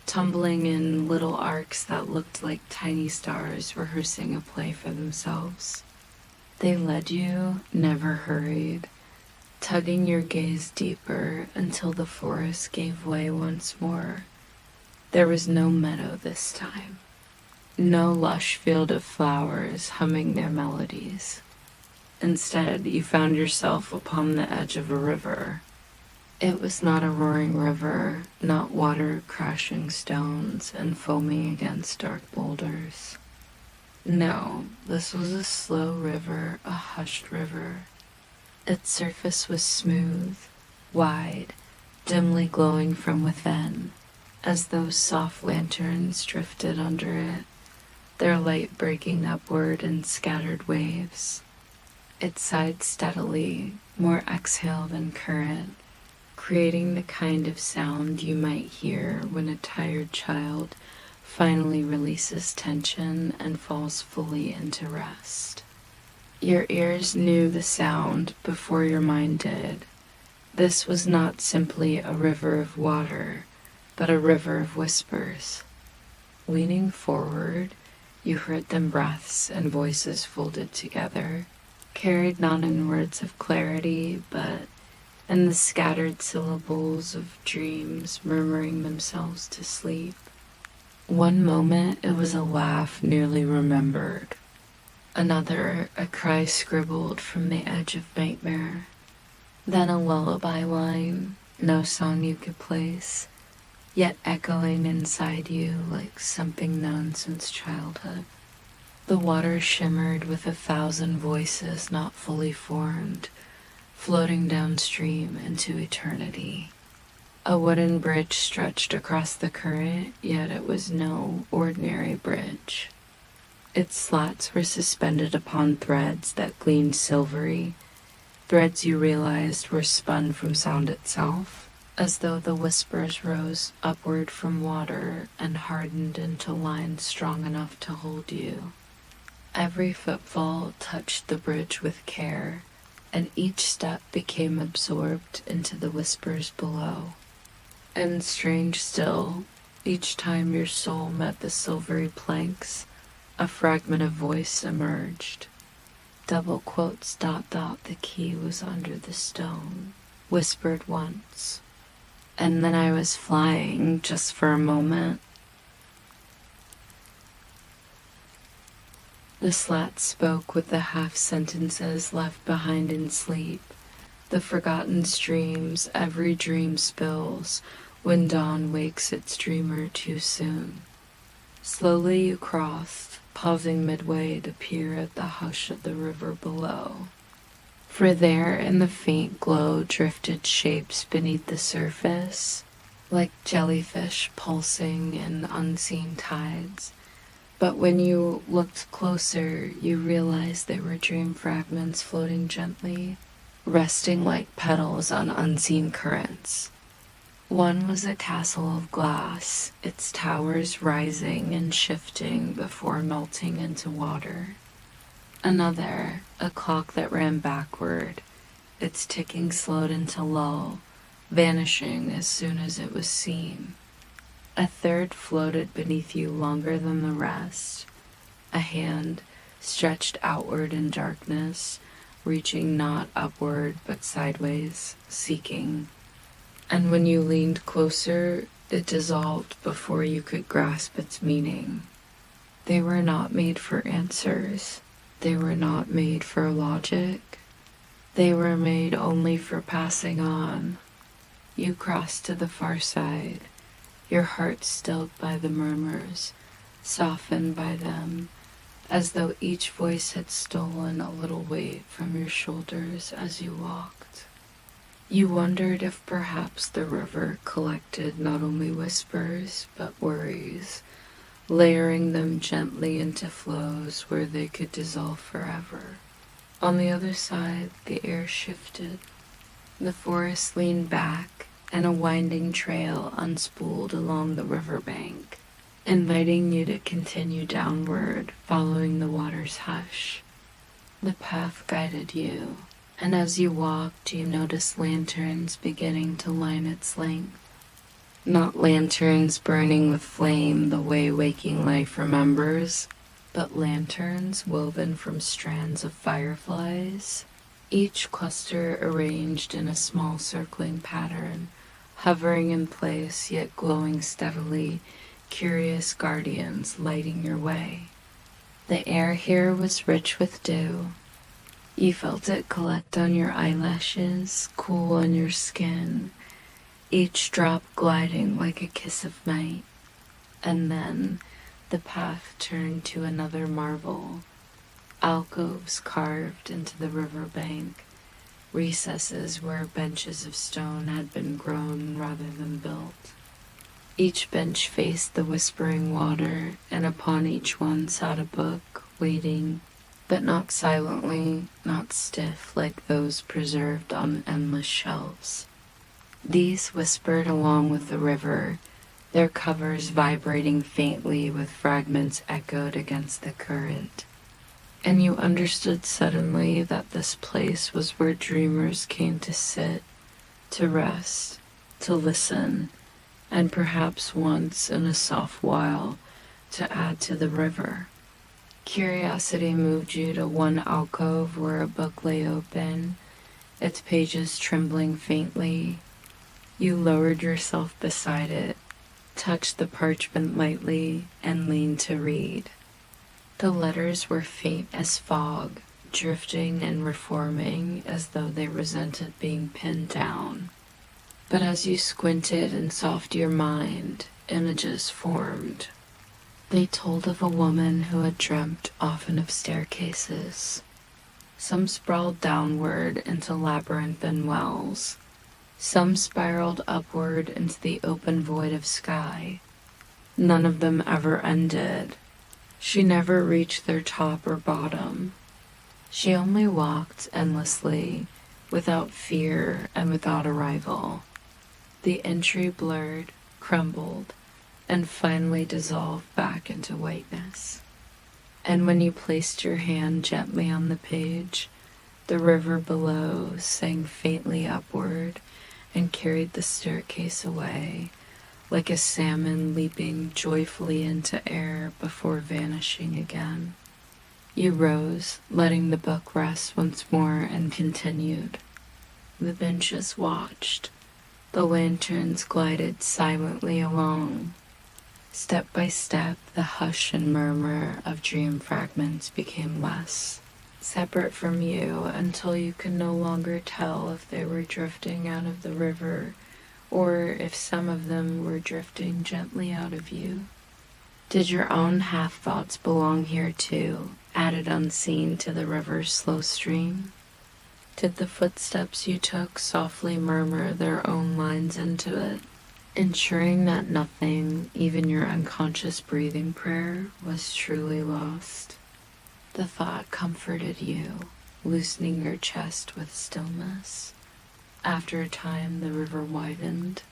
tumbling in little arcs that looked like tiny stars rehearsing a play for themselves. They led you, never hurried, tugging your gaze deeper until the forest gave way once more. There was no meadow this time, no lush field of flowers humming their melodies. Instead, you found yourself upon the edge of a river. It was not a roaring river, not water crashing stones and foaming against dark boulders. No, this was a slow river, a hushed river. Its surface was smooth, wide, dimly glowing from within, as though soft lanterns drifted under it, their light breaking upward in scattered waves. It sighed steadily, more exhale than current, creating the kind of sound you might hear when a tired child finally releases tension and falls fully into rest. Your ears knew the sound before your mind did. This was not simply a river of water, but a river of whispers. Leaning forward, you heard them breaths and voices folded together, carried not in words of clarity, but in the scattered syllables of dreams murmuring themselves to sleep. One moment it was a laugh nearly remembered, another a cry scribbled from the edge of nightmare, then a lullaby line, no song you could place, yet echoing inside you like something known since childhood. The water shimmered with 1,000 voices not fully formed, floating downstream into eternity. A wooden bridge stretched across the current, yet it was no ordinary bridge. Its slats were suspended upon threads that gleamed silvery, threads you realized were spun from sound itself, as though the whispers rose upward from water and hardened into lines strong enough to hold you. Every footfall touched the bridge with care, and each step became absorbed into the whispers below. And strange still, each time your soul met the silvery planks, a fragment of voice emerged. Double quotes ... the key was under the stone, whispered once. And then I was flying just for a moment. The slats spoke with the half-sentences left behind in sleep, the forgotten streams every dream spills when dawn wakes its dreamer too soon. Slowly you crossed, pausing midway to peer at the hush of the river below. For there in the faint glow drifted shapes beneath the surface, like jellyfish pulsing in unseen tides, But when you looked closer, you realized they were dream fragments floating gently, resting like petals on unseen currents. One was a castle of glass, its towers rising and shifting before melting into water. Another, a clock that ran backward, its ticking slowed into lull, vanishing as soon as it was seen. A third floated beneath you longer than the rest, a hand stretched outward in darkness, reaching not upward but sideways, seeking. And when you leaned closer, it dissolved before you could grasp its meaning. They were not made for answers. They were not made for logic. They were made only for passing on. You crossed to the far side, your heart stilled by the murmurs, softened by them, as though each voice had stolen a little weight from your shoulders as you walked. You wondered if perhaps the river collected not only whispers but worries, layering them gently into flows where they could dissolve forever. On the other side, the air shifted. The forest leaned back, and a winding trail unspooled along the riverbank, inviting you to continue downward, following the water's hush. The path guided you, and as you walked, you noticed lanterns beginning to line its length. Not lanterns burning with flame the way waking life remembers, but lanterns woven from strands of fireflies, each cluster arranged in a small circling pattern, hovering in place yet glowing steadily, curious guardians lighting your way. The air here was rich with dew. You felt it collect on your eyelashes, cool on your skin, each drop gliding like a kiss of night. And then the path turned to another marvel, alcoves carved into the riverbank, recesses where benches of stone had been grown rather than built. Each bench faced the whispering water, and upon each one sat a book, waiting, but not silently, not stiff like those preserved on endless shelves. These whispered along with the river, their covers vibrating faintly with fragments echoed against the current. And you understood suddenly that this place was where dreamers came to sit, to rest, to listen, and perhaps once in a soft while to add to the river. Curiosity moved you to one alcove where a book lay open, its pages trembling faintly. You lowered yourself beside it, touched the parchment lightly, and leaned to read. The letters were faint as fog, drifting and reforming as though they resented being pinned down. But as you squinted and softened your mind, images formed. They told of a woman who had dreamt often of staircases. Some sprawled downward into labyrinthine wells. Some spiraled upward into the open void of sky. None of them ever ended. She never reached their top or bottom. She only walked endlessly, without fear and without arrival. The entry blurred, crumbled, and finally dissolved back into whiteness. And when you placed your hand gently on the page, the river below sang faintly upward and carried the staircase away, like a salmon leaping joyfully into air before vanishing again. You rose, letting the book rest once more, and continued. The benches watched. The lanterns glided silently along. Step by step, the hush and murmur of dream fragments became less, separate from you until you could no longer tell if they were drifting out of the river or if some of them were drifting gently out of you. Did your own half-thoughts belong here too, added unseen to the river's slow stream? Did the footsteps you took softly murmur their own lines into it? ensuring that nothing, even your unconscious breathing prayer, was truly lost. The thought comforted you, loosening your chest with stillness. After a time, the river widened.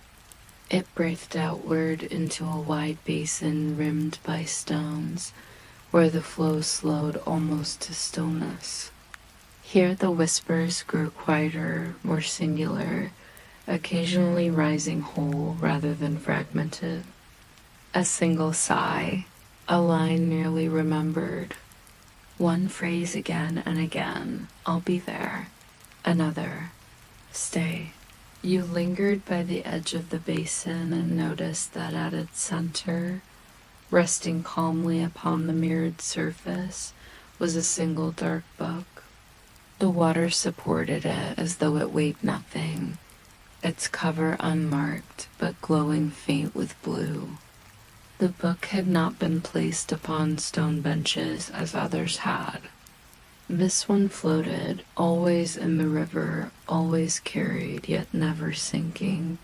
It breathed outward into a wide basin rimmed by stones, where the flow slowed almost to stillness. Here the whispers grew quieter, more singular, occasionally rising whole rather than fragmented. A single sigh, a line nearly remembered, one phrase again and again, "I'll be there." Another, "Stay." You lingered by the edge of the basin and noticed that at its center, resting calmly upon the mirrored surface, was a single dark book. The water supported it as though it weighed nothing, its cover unmarked but glowing faint with blue. The book had not been placed upon stone benches as others had. This one floated, always in the river, always carried, yet never sinking,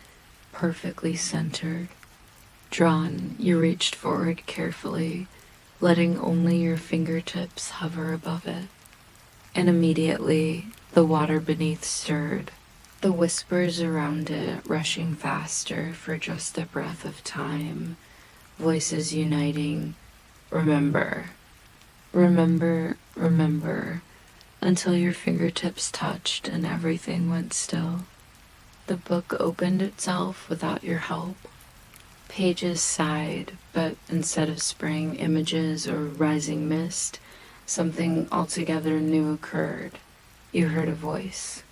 perfectly centered. Drawn, you reached forward carefully, letting only your fingertips hover above it. And immediately, the water beneath stirred, the whispers around it rushing faster for just a breath of time, voices uniting, "Remember, remember, remember," until your fingertips touched and everything went still. The book opened itself without your help. Pages sighed, but instead of spraying images or rising mist, something altogether new occurred. You heard a voice.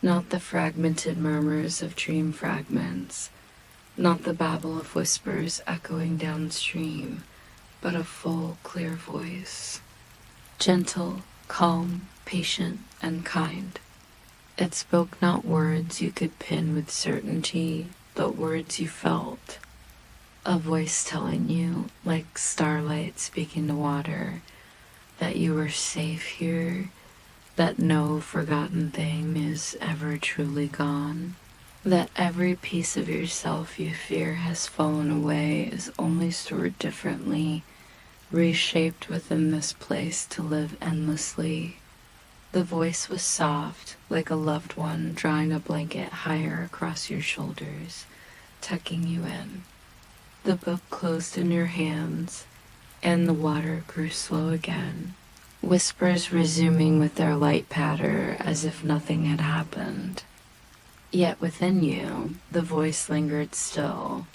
Not the fragmented murmurs of dream fragments, not the babble of whispers echoing downstream, but a full, clear voice. Gentle, calm, patient, and kind. It spoke not words you could pin with certainty, but words you felt. A voice telling you, like starlight speaking to water, that you were safe here, that no forgotten thing is ever truly gone, that every piece of yourself you fear has fallen away is only stored differently, reshaped within this place to live endlessly. The voice was soft, like a loved one drawing a blanket higher across your shoulders, tucking you in. The book closed in your hands, and the water grew slow again, whispers resuming with their light patter as if nothing had happened. Yet within you, the voice lingered still,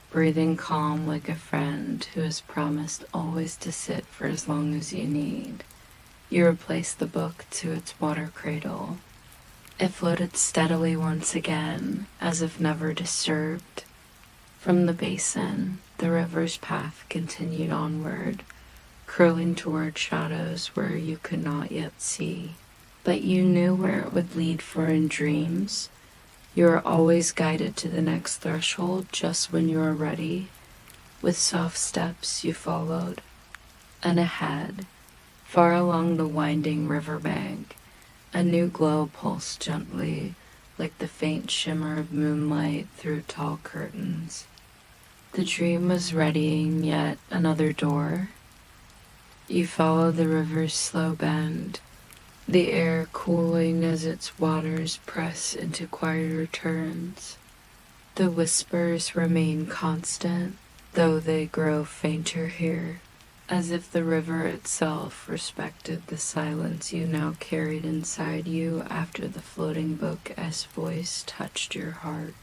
breathing calm like a friend who has promised always to sit for as long as you need. You replaced the book to its water cradle. It floated steadily once again, as if never disturbed. From the basin, the river's path continued onward, curling toward shadows where you could not yet see. But you knew where it would lead, for in dreams, you are always guided to the next threshold just when you are ready. With soft steps you followed, and ahead, far along the winding riverbank, a new glow pulsed gently, like the faint shimmer of moonlight through tall curtains. The dream was readying yet another door. You followed the river's slow bend, the air cooling as its waters press into quieter turns. The whispers remain constant, though they grow fainter here, as if the river itself respected the silence you now carried inside you after the floating book-esque voice touched your heart.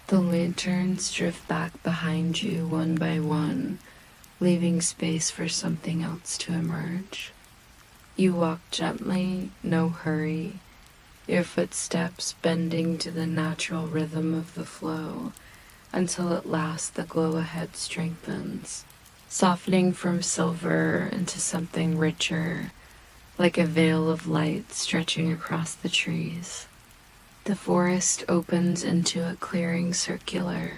The lanterns drift back behind you one by one, leaving space for something else to emerge. You walk gently, no hurry, your footsteps bending to the natural rhythm of the flow, until at last the glow ahead strengthens, softening from silver into something richer, like a veil of light stretching across the trees. The forest opens into a clearing circular,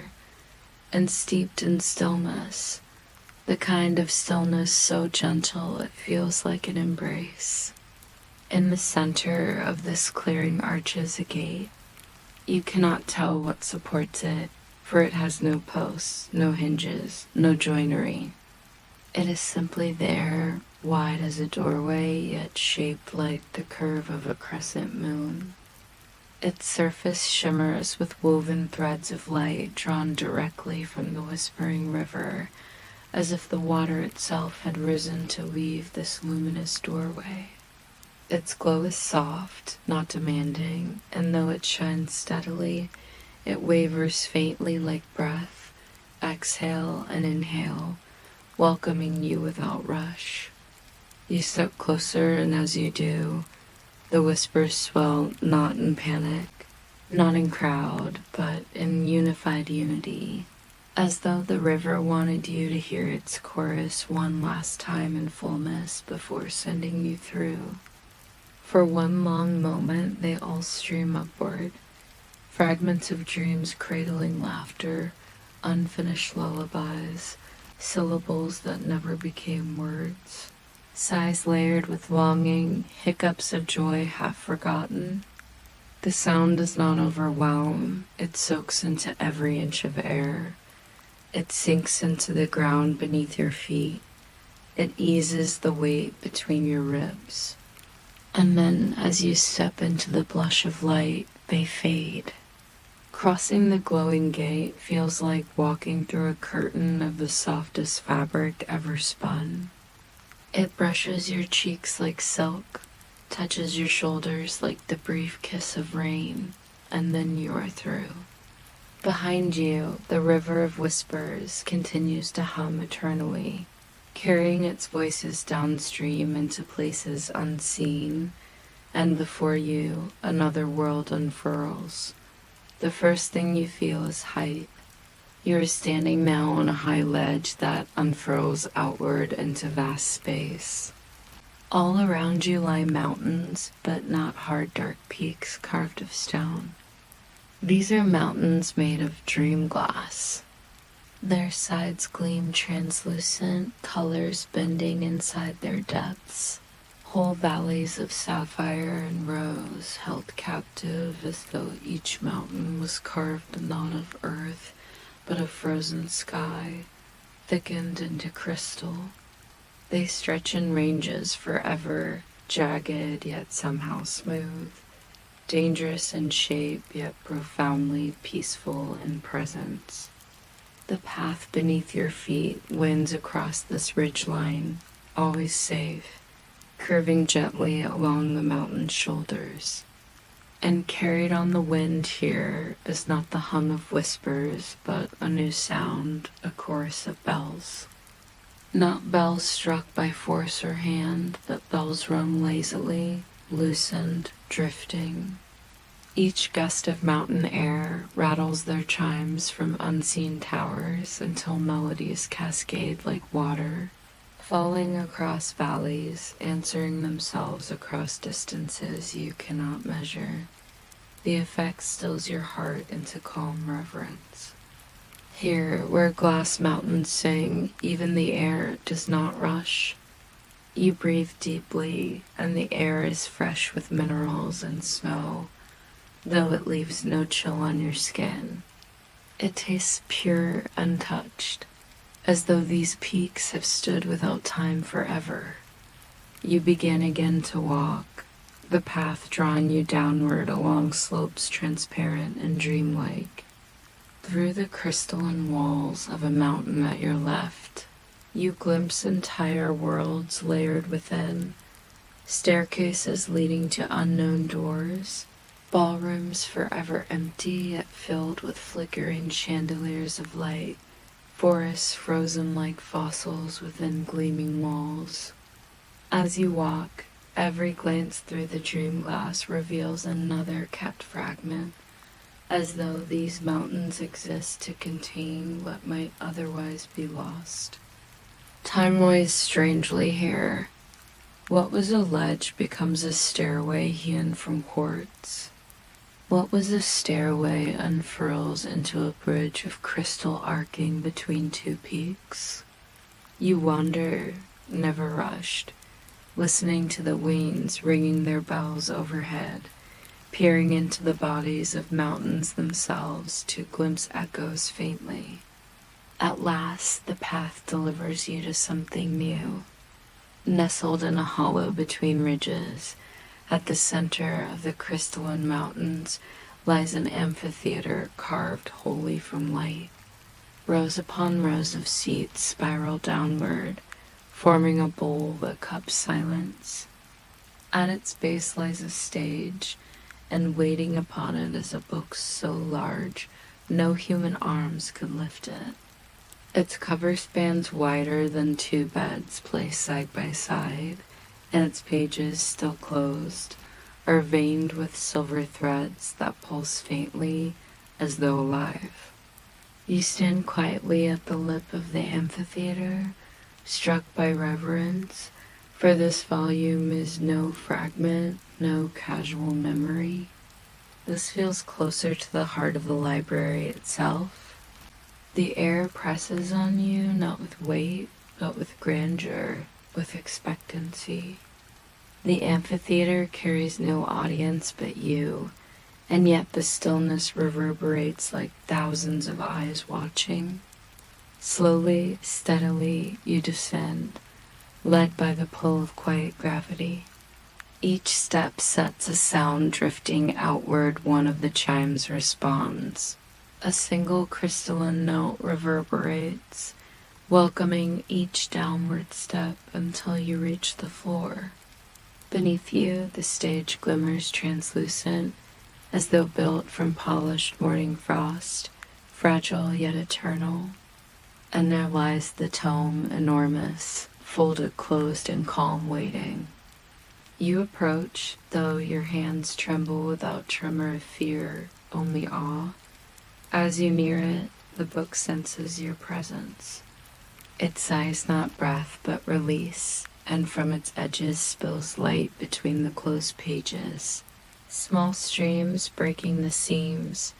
and steeped in stillness, the kind of stillness so gentle it feels like an embrace. In the center of this clearing arches a gate. You cannot tell what supports it, for it has no posts, no hinges, no joinery. It is simply there, wide as a doorway, yet shaped like the curve of a crescent moon. Its surface shimmers with woven threads of light drawn directly from the whispering river, as if the water itself had risen to weave this luminous doorway. Its glow is soft, not demanding, and though it shines steadily, it wavers faintly like breath, exhale and inhale, welcoming you without rush. You step closer, and as you do, the whispers swell not in panic, not in crowd, but in unified unity, as though the river wanted you to hear its chorus one last time in fullness before sending you through. For one long moment they all stream upward, fragments of dreams cradling laughter, unfinished lullabies, syllables that never became words, sighs layered with longing, hiccups of joy half forgotten. The sound does not overwhelm, it soaks into every inch of air. It sinks into the ground beneath your feet. It eases the weight between your ribs. And then, as you step into the blush of light, they fade. Crossing the glowing gate feels like walking through a curtain of the softest fabric ever spun. It brushes your cheeks like silk, touches your shoulders like the brief kiss of rain, and then you are through. Behind you, the river of whispers continues to hum eternally, carrying its voices downstream into places unseen, and before you, another world unfurls. The first thing you feel is height. You are standing now on a high ledge that unfurls outward into vast space. All around you lie mountains, but not hard dark peaks carved of stone. These are mountains made of dream glass. Their sides gleam translucent, colors bending inside their depths. Whole valleys of sapphire and rose held captive as though each mountain was carved not of earth, but of frozen sky, thickened into crystal. They stretch in ranges forever, jagged yet somehow smooth, dangerous in shape yet profoundly peaceful in presence. The path beneath your feet winds across this ridgeline, always safe, curving gently along the mountain's shoulders. And carried on the wind here is not the hum of whispers, but a new sound, a chorus of bells. Not bells struck by force or hand, but bells rung lazily, loosened, drifting. Each gust of mountain air rattles their chimes from unseen towers until melodies cascade like water, falling across valleys, answering themselves across distances you cannot measure. The effect stills your heart into calm reverence. Here, where glass mountains sing, even the air does not rush. You breathe deeply, and the air is fresh with minerals and snow, though it leaves no chill on your skin. It tastes pure, untouched, as though these peaks have stood without time forever. You begin again to walk, the path drawing you downward along slopes transparent and dreamlike. Through the crystalline walls of a mountain at your left, you glimpse entire worlds layered within, staircases leading to unknown doors, ballrooms forever empty yet filled with flickering chandeliers of light, forests frozen like fossils within gleaming walls. As you walk, every glance through the dream glass reveals another kept fragment, as though these mountains exist to contain what might otherwise be lost. Time weighs strangely here. What was a ledge becomes a stairway hewn from quartz. What was a stairway unfurls into a bridge of crystal arcing between two peaks. You wander, never rushed, listening to the winds ringing their bells overhead, peering into the bodies of mountains themselves to glimpse echoes faintly. At last, the path delivers you to something new. Nestled in a hollow between ridges, at the center of the crystalline mountains lies an amphitheater carved wholly from light. Rows upon rows of seats spiral downward, forming a bowl that cups silence. At its base lies a stage, and waiting upon it is a book so large no human arms could lift it. Its cover spans wider than two beds placed side by side, and its pages, still closed, are veined with silver threads that pulse faintly as though alive. You stand quietly at the lip of the amphitheater, struck by reverence, for this volume is no fragment, no casual memory. This feels closer to the heart of the library itself. The air presses on you, not with weight, but with grandeur, with expectancy. The amphitheater carries no audience but you, and yet the stillness reverberates like thousands of eyes watching. Slowly, steadily, you descend, led by the pull of quiet gravity. Each step sets a sound drifting outward. One of the chimes responds. A single crystalline note reverberates, welcoming each downward step until you reach the floor. Beneath you, the stage glimmers translucent, as though built from polished morning frost, fragile yet eternal. And there lies the tome, enormous, folded closed in calm waiting. You approach, though your hands tremble without tremor of fear, only awe. As you near it, the book senses your presence. It sighs not breath but release, and from its edges spills light between the closed pages. Small streams breaking the seams,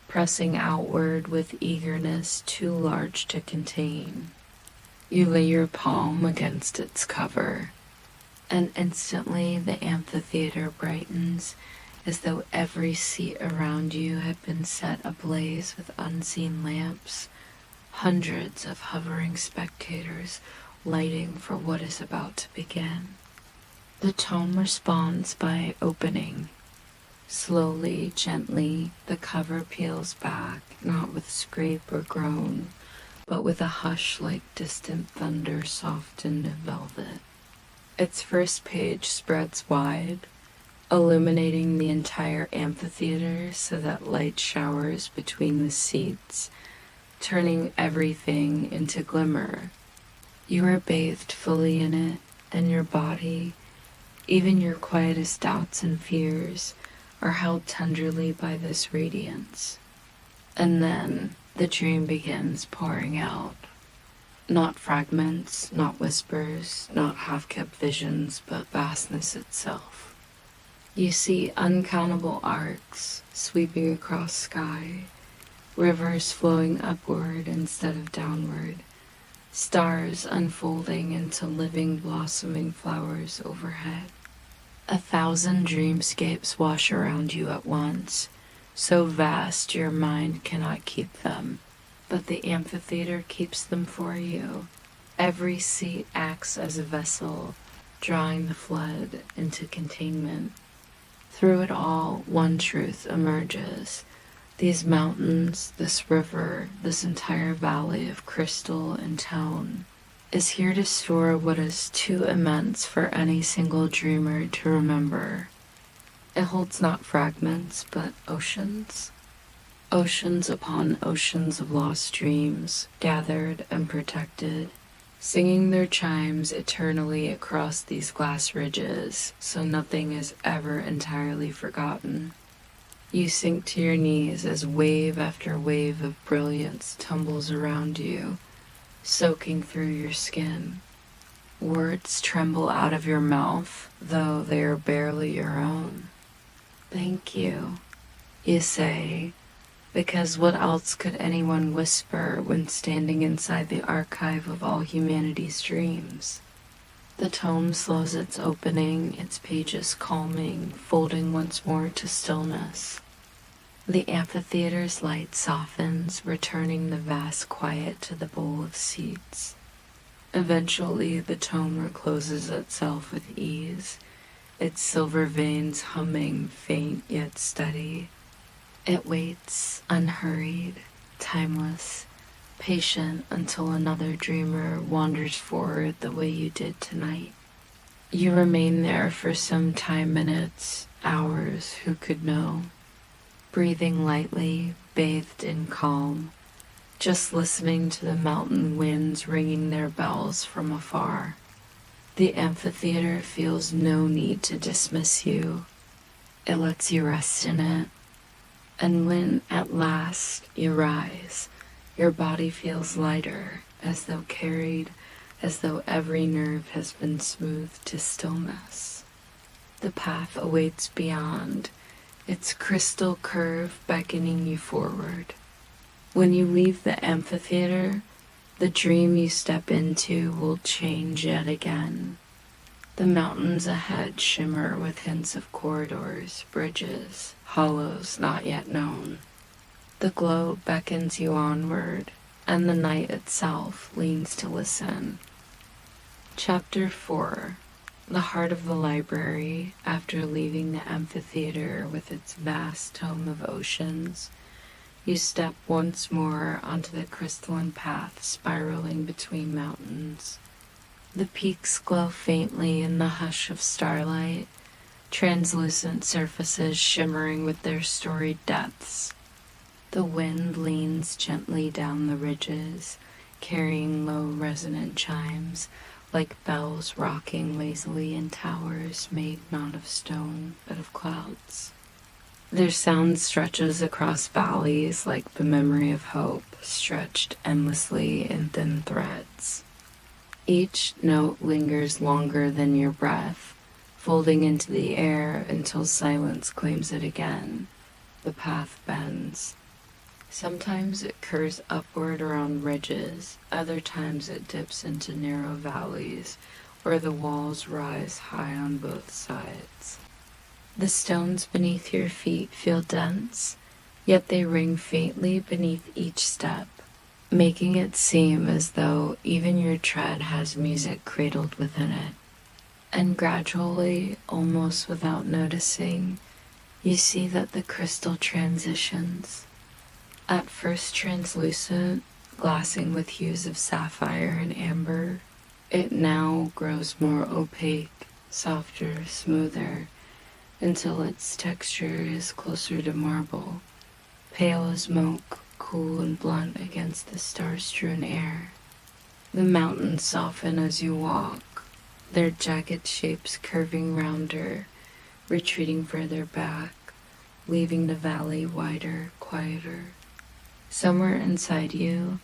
pressing outward with eagerness too large to contain. You lay your palm against its cover, and instantly the amphitheater brightens, as though every seat around you had been set ablaze with unseen lamps, hundreds of hovering spectators lighting for what is about to begin. The tome responds by opening. Slowly, gently, the cover peels back, not with scrape or groan, but with a hush like distant thunder softened in velvet. Its first page spreads wide, illuminating the entire amphitheater so that light showers between the seats, turning everything into glimmer. You are bathed fully in it, and your body, even your quietest doubts and fears, are held tenderly by this radiance. And then the dream begins pouring out. Not fragments, not whispers, not half-kept visions, but vastness itself. You see uncountable arcs sweeping across sky, rivers flowing upward instead of downward, stars unfolding into living, blossoming flowers overhead. 1,000 dreamscapes wash around you at once, so vast your mind cannot keep them, but the amphitheater keeps them for you. Every seat acts as a vessel, drawing the flood into containment. Through it all, one truth emerges. These mountains, this river, this entire valley of crystal and tone is here to store what is too immense for any single dreamer to remember. It holds not fragments, but oceans. Oceans upon oceans of lost dreams, gathered and protected, singing their chimes eternally across these glass ridges, so nothing is ever entirely forgotten. You sink to your knees as wave after wave of brilliance tumbles around you, soaking through your skin. Words tremble out of your mouth, though they are barely your own. Thank you, you say, because what else could anyone whisper when standing inside the archive of all humanity's dreams? The tome slows its opening, its pages calming, folding once more to stillness. The amphitheater's light softens, returning the vast quiet to the bowl of seats. Eventually, the tome recloses itself with ease, its silver veins humming, faint yet steady. It waits, unhurried, timeless, patient until another dreamer wanders forward the way you did tonight. You remain there for some time, minutes, hours, who could know, breathing lightly, bathed in calm, just listening to the mountain winds ringing their bells from afar. The amphitheater feels no need to dismiss you. It lets you rest in it. And when at last you rise, your body feels lighter, as though carried, as though every nerve has been smoothed to stillness. The path awaits beyond, its crystal curve beckoning you forward. When you leave the amphitheater, the dream you step into will change yet again. The mountains ahead shimmer with hints of corridors, bridges, hollows not yet known. The glow beckons you onward, and the night itself leans to listen. Chapter 4. The heart of the library, after leaving the amphitheater with its vast tome of oceans, you step once more onto the crystalline path spiraling between mountains. The peaks glow faintly in the hush of starlight, translucent surfaces shimmering with their storied depths. The wind leans gently down the ridges, carrying low resonant chimes, like bells rocking lazily in towers made not of stone, but of clouds. Their sound stretches across valleys like the memory of hope, stretched endlessly in thin threads. Each note lingers longer than your breath, folding into the air until silence claims it again. The path bends. Sometimes it curves upward around ridges, other times it dips into narrow valleys where the walls rise high on both sides. The stones beneath your feet feel dense, yet they ring faintly beneath each step, making it seem as though even your tread has music cradled within it. And gradually, almost without noticing, you see that the crystal transitions. At first translucent, glassing with hues of sapphire and amber, it now grows more opaque, softer, smoother, until its texture is closer to marble, pale as smoke, cool and blunt against the star-strewn air. The mountains soften as you walk, their jagged shapes curving rounder, retreating further back, leaving the valley wider, quieter. Somewhere inside you,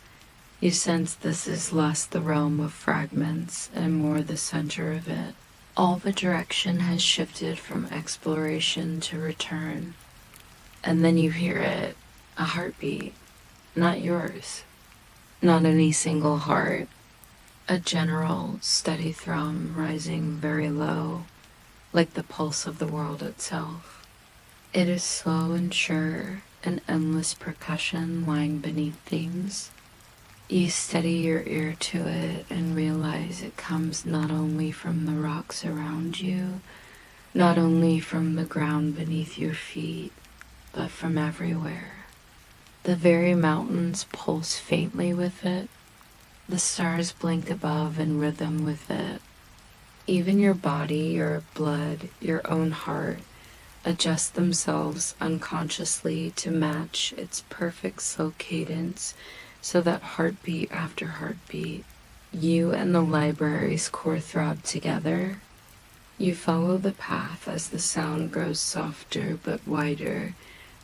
you sense this is less the realm of fragments and more the center of it. All the direction has shifted from exploration to return. And then you hear it, a heartbeat, not yours, not any single heart, a general, steady thrum rising very low, like the pulse of the world itself. It is slow and sure, an endless percussion lying beneath things. You steady your ear to it and realize it comes not only from the rocks around you, not only from the ground beneath your feet, but from everywhere. The very mountains pulse faintly with it. The stars blink above in rhythm with it. Even your body, your blood, your own heart adjust themselves unconsciously to match its perfect slow cadence, so that heartbeat after heartbeat, you and the library's core throb together. You follow the path as the sound grows softer but wider,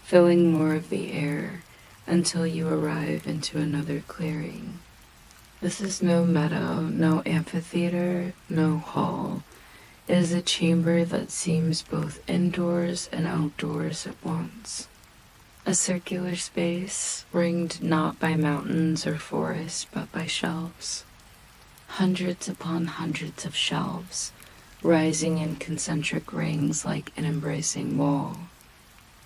filling more of the air, until you arrive into another clearing. This is no meadow, no amphitheater, no hall. It is a chamber that seems both indoors and outdoors at once. A circular space, ringed not by mountains or forests, but by shelves. Hundreds upon hundreds of shelves, rising in concentric rings like an embracing wall.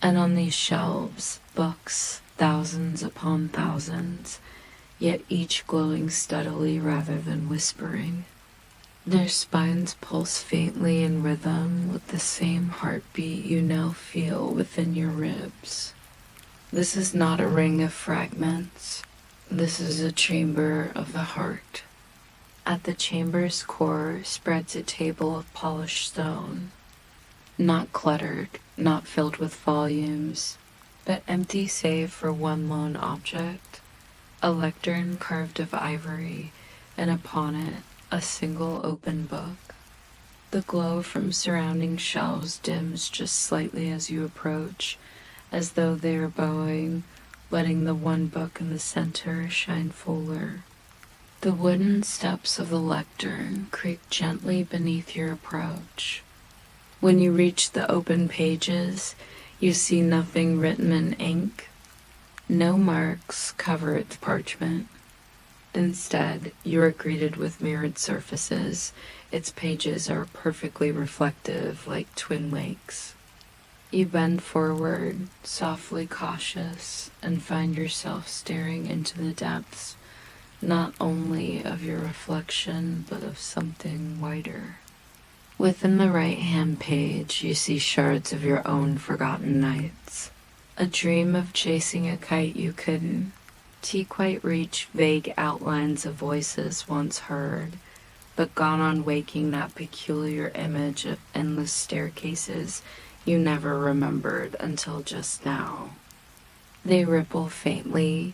And on these shelves, books, thousands upon thousands, yet each glowing steadily rather than whispering. Their spines pulse faintly in rhythm with the same heartbeat you now feel within your ribs. This is not a ring of fragments. This is a chamber of the heart. At the chamber's core spreads a table of polished stone, not cluttered, not filled with volumes, but empty save for one lone object, a lectern carved of ivory, and upon it a single open book. The glow from surrounding shelves dims just slightly as you approach, as though they are bowing, letting the one book in the center shine fuller. The wooden steps of the lectern creak gently beneath your approach. When you reach the open pages, you see nothing written in ink. No marks cover its parchment. Instead, you are greeted with mirrored surfaces. Its pages are perfectly reflective, like twin lakes. You bend forward, softly cautious, and find yourself staring into the depths, not only of your reflection, but of something wider. Within the right-hand page, you see shards of your own forgotten nights. A dream of chasing a kite you couldn't quite reach, vague outlines of voices once heard, but gone on waking that peculiar image of endless staircases you never remembered until just now. They ripple faintly,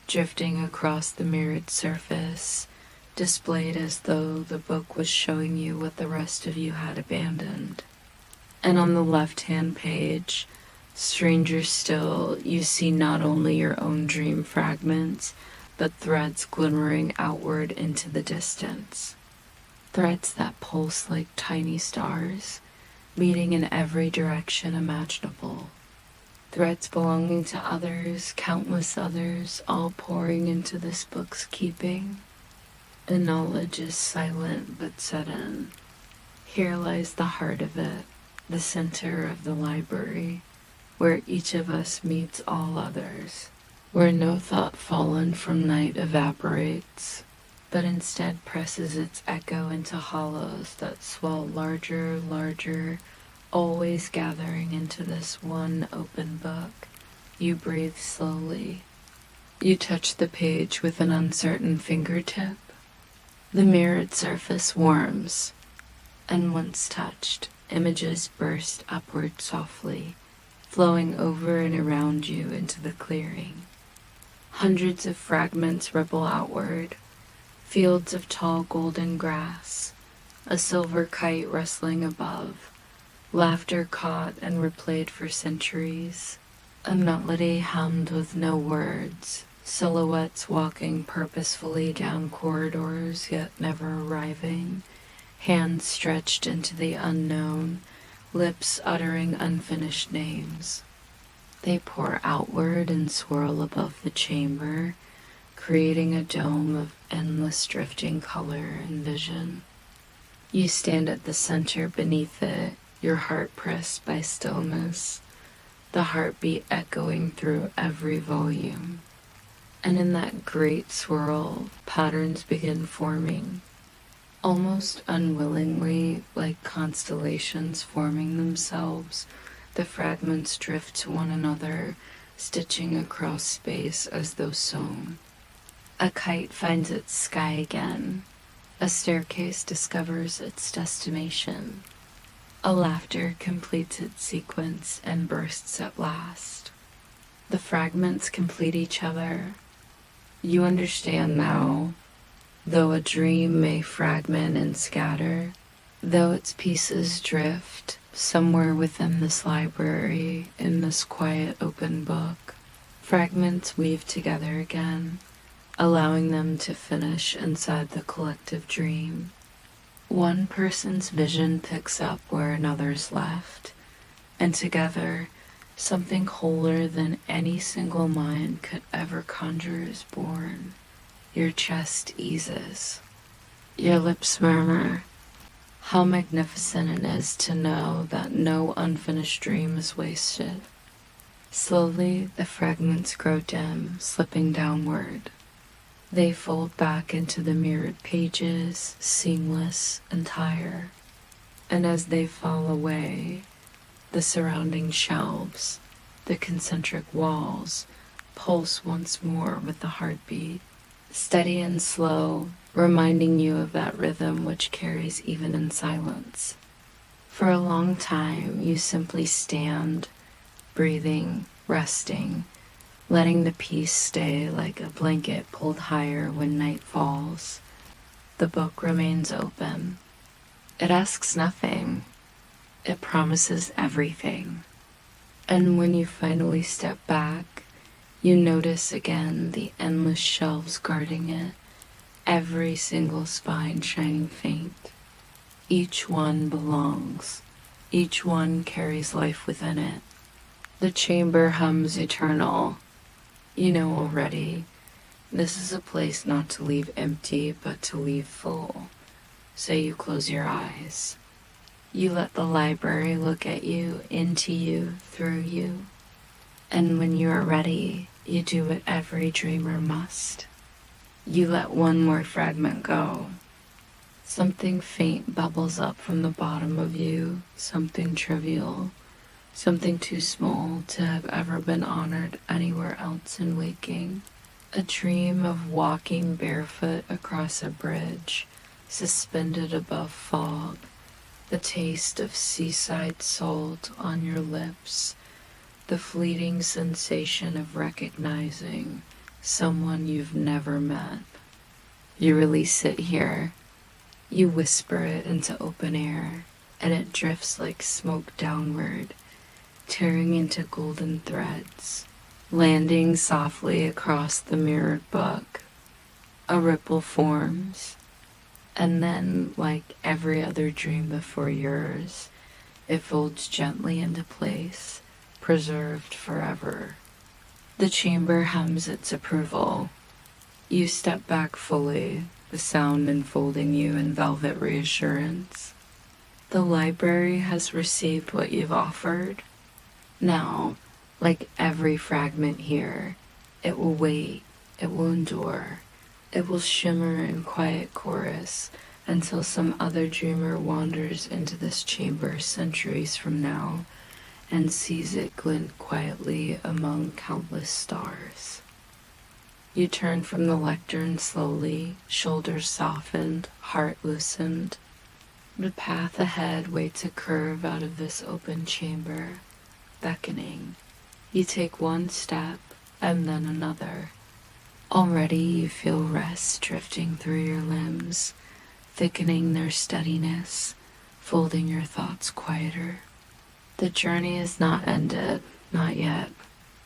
drifting across the mirrored surface, displayed as though the book was showing you what the rest of you had abandoned. And on the left-hand page, stranger still, you see not only your own dream fragments, but threads glimmering outward into the distance. Threads that pulse like tiny stars, leading in every direction imaginable. Threads belonging to others, countless others, all pouring into this book's keeping. The knowledge is silent but sudden. Here lies the heart of it, the center of the library, where each of us meets all others, where no thought fallen from night evaporates, but instead presses its echo into hollows that swell larger, larger, always gathering into this one open book. You breathe slowly. You touch the page with an uncertain fingertip. The mirrored surface warms, and once touched, images burst upward softly, flowing over and around you into the clearing. Hundreds of fragments ripple outward, fields of tall golden grass, a silver kite rustling above, laughter caught and replayed for centuries, a melody hummed with no words, silhouettes walking purposefully down corridors yet never arriving, hands stretched into the unknown, lips uttering unfinished names. They pour outward and swirl above the chamber, creating a dome of endless drifting color and vision. You stand at the center beneath it, your heart pressed by stillness, the heartbeat echoing through every volume. And in that great swirl, patterns begin forming, almost unwillingly, like constellations forming themselves. The fragments drift to one another, stitching across space as though sewn. A kite finds its sky again. A staircase discovers its destination. A laughter completes its sequence and bursts at last. The fragments complete each other. You understand now, though a dream may fragment and scatter, though its pieces drift somewhere within this library, in this quiet open book, fragments weave together again, allowing them to finish inside the collective dream. One person's vision picks up where another's left, and together, something wholer than any single mind could ever conjure is born. Your chest eases. Your lips murmur. How magnificent it is to know that no unfinished dream is wasted. Slowly, the fragments grow dim, slipping downward. They fold back into the mirrored pages, seamless, entire. And as they fall away, the surrounding shelves, the concentric walls, pulse once more with the heartbeat, steady and slow, reminding you of that rhythm which carries even in silence. For a long time, you simply stand, breathing, resting, letting the peace stay like a blanket pulled higher when night falls. The book remains open. It asks nothing. It promises everything. And when you finally step back, you notice again the endless shelves guarding it, every single spine shining faint. Each one belongs. Each one carries life within it. The chamber hums eternal. You know already, this is a place not to leave empty, but to leave full. So you close your eyes. You let the library look at you, into you, through you. And when you are ready, you do what every dreamer must. You let one more fragment go. Something faint bubbles up from the bottom of you, something trivial, something too small to have ever been honored anywhere else in waking. A dream of walking barefoot across a bridge, suspended above fog, the taste of seaside salt on your lips, the fleeting sensation of recognizing someone you've never met. You really sit here. You whisper it into open air, and it drifts like smoke downward, tearing into golden threads, landing softly across the mirrored book. A ripple forms, and then, like every other dream before yours, it folds gently into place, preserved forever. The chamber hums its approval. You step back fully, the sound enfolding you in velvet reassurance. The library has received what you've offered. Now, like every fragment here, it will wait, it will endure, it will shimmer in quiet chorus until some other dreamer wanders into this chamber centuries from now and sees it glint quietly among countless stars. You turn from the lectern slowly, shoulders softened, heart loosened. The path ahead waits a curve out of this open chamber, beckoning. You take one step and then another. Already you feel rest drifting through your limbs, thickening their steadiness, folding your thoughts quieter. The journey is not ended, not yet.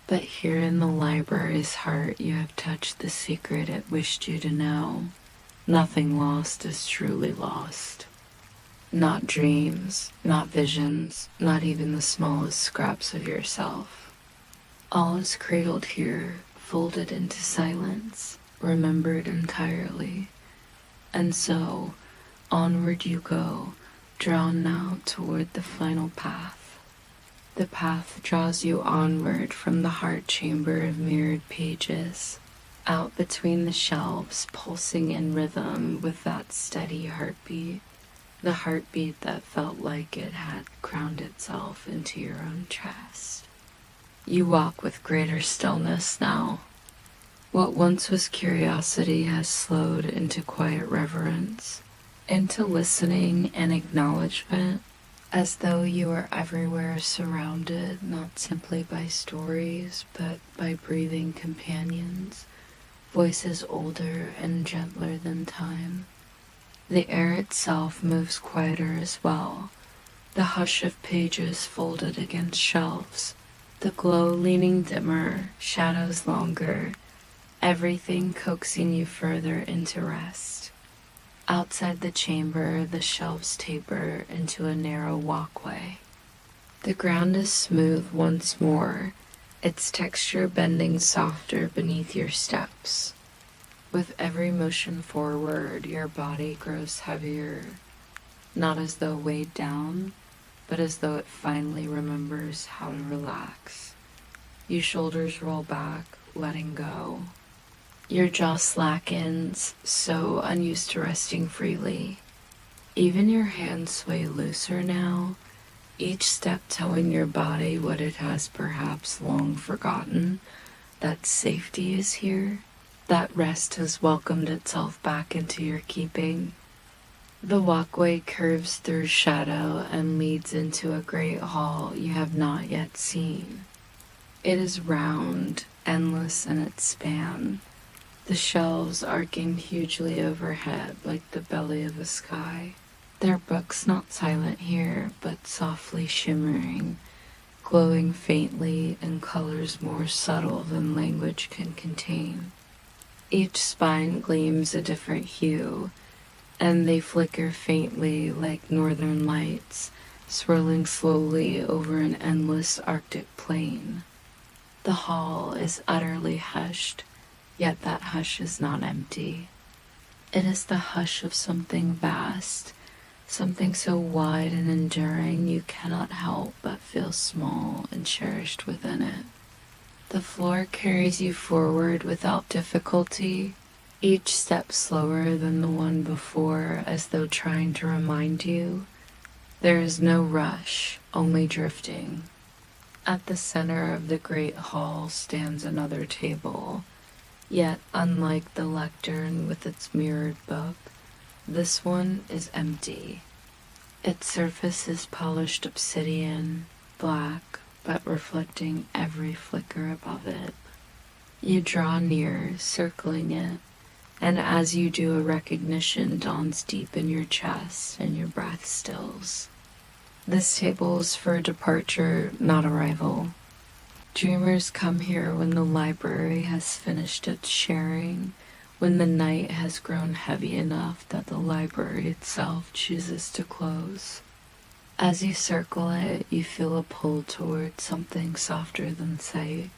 But here in the library's heart you have touched the secret it wished you to know. Nothing lost is truly lost. Not dreams, not visions, not even the smallest scraps of yourself. All is cradled here, folded into silence, remembered entirely. And so, onward you go, drawn now toward the final path. The path draws you onward from the heart chamber of mirrored pages, out between the shelves, pulsing in rhythm with that steady heartbeat, the heartbeat that felt like it had ground itself into your own chest. You walk with greater stillness now. What once was curiosity has slowed into quiet reverence, into listening and acknowledgement, as though you are everywhere, surrounded not simply by stories, but by breathing companions, voices older and gentler than time. The air itself moves quieter as well, the hush of pages folded against shelves, the glow leaning dimmer, shadows longer, everything coaxing you further into rest. Outside the chamber, the shelves taper into a narrow walkway. The ground is smooth once more, its texture bending softer beneath your steps. With every motion forward, your body grows heavier, not as though weighed down, but as though it finally remembers how to relax. Your shoulders roll back, letting go. Your jaw slackens, so unused to resting freely. Even your hands sway looser now, each step telling your body what it has perhaps long forgotten, that safety is here, that rest has welcomed itself back into your keeping. The walkway curves through shadow and leads into a great hall you have not yet seen. It is round, endless in its span, the shelves arcing hugely overhead like the belly of a sky. Their books not silent here, but softly shimmering, glowing faintly in colors more subtle than language can contain. Each spine gleams a different hue, and they flicker faintly like northern lights, swirling slowly over an endless Arctic plain. The hall is utterly hushed, yet that hush is not empty. It is the hush of something vast, something so wide and enduring you cannot help but feel small and cherished within it. The floor carries you forward without difficulty, each step slower than the one before, as though trying to remind you there is no rush, only drifting. At the center of the great hall stands another table, yet unlike the lectern with its mirrored book, this one is empty. Its surface is polished obsidian, black, but reflecting every flicker above it. You draw near, circling it, and as you do, a recognition dawns deep in your chest and your breath stills. This table is for departure, not arrival. Dreamers come here when the library has finished its sharing, when the night has grown heavy enough that the library itself chooses to close. As you circle it, you feel a pull toward something softer than sight.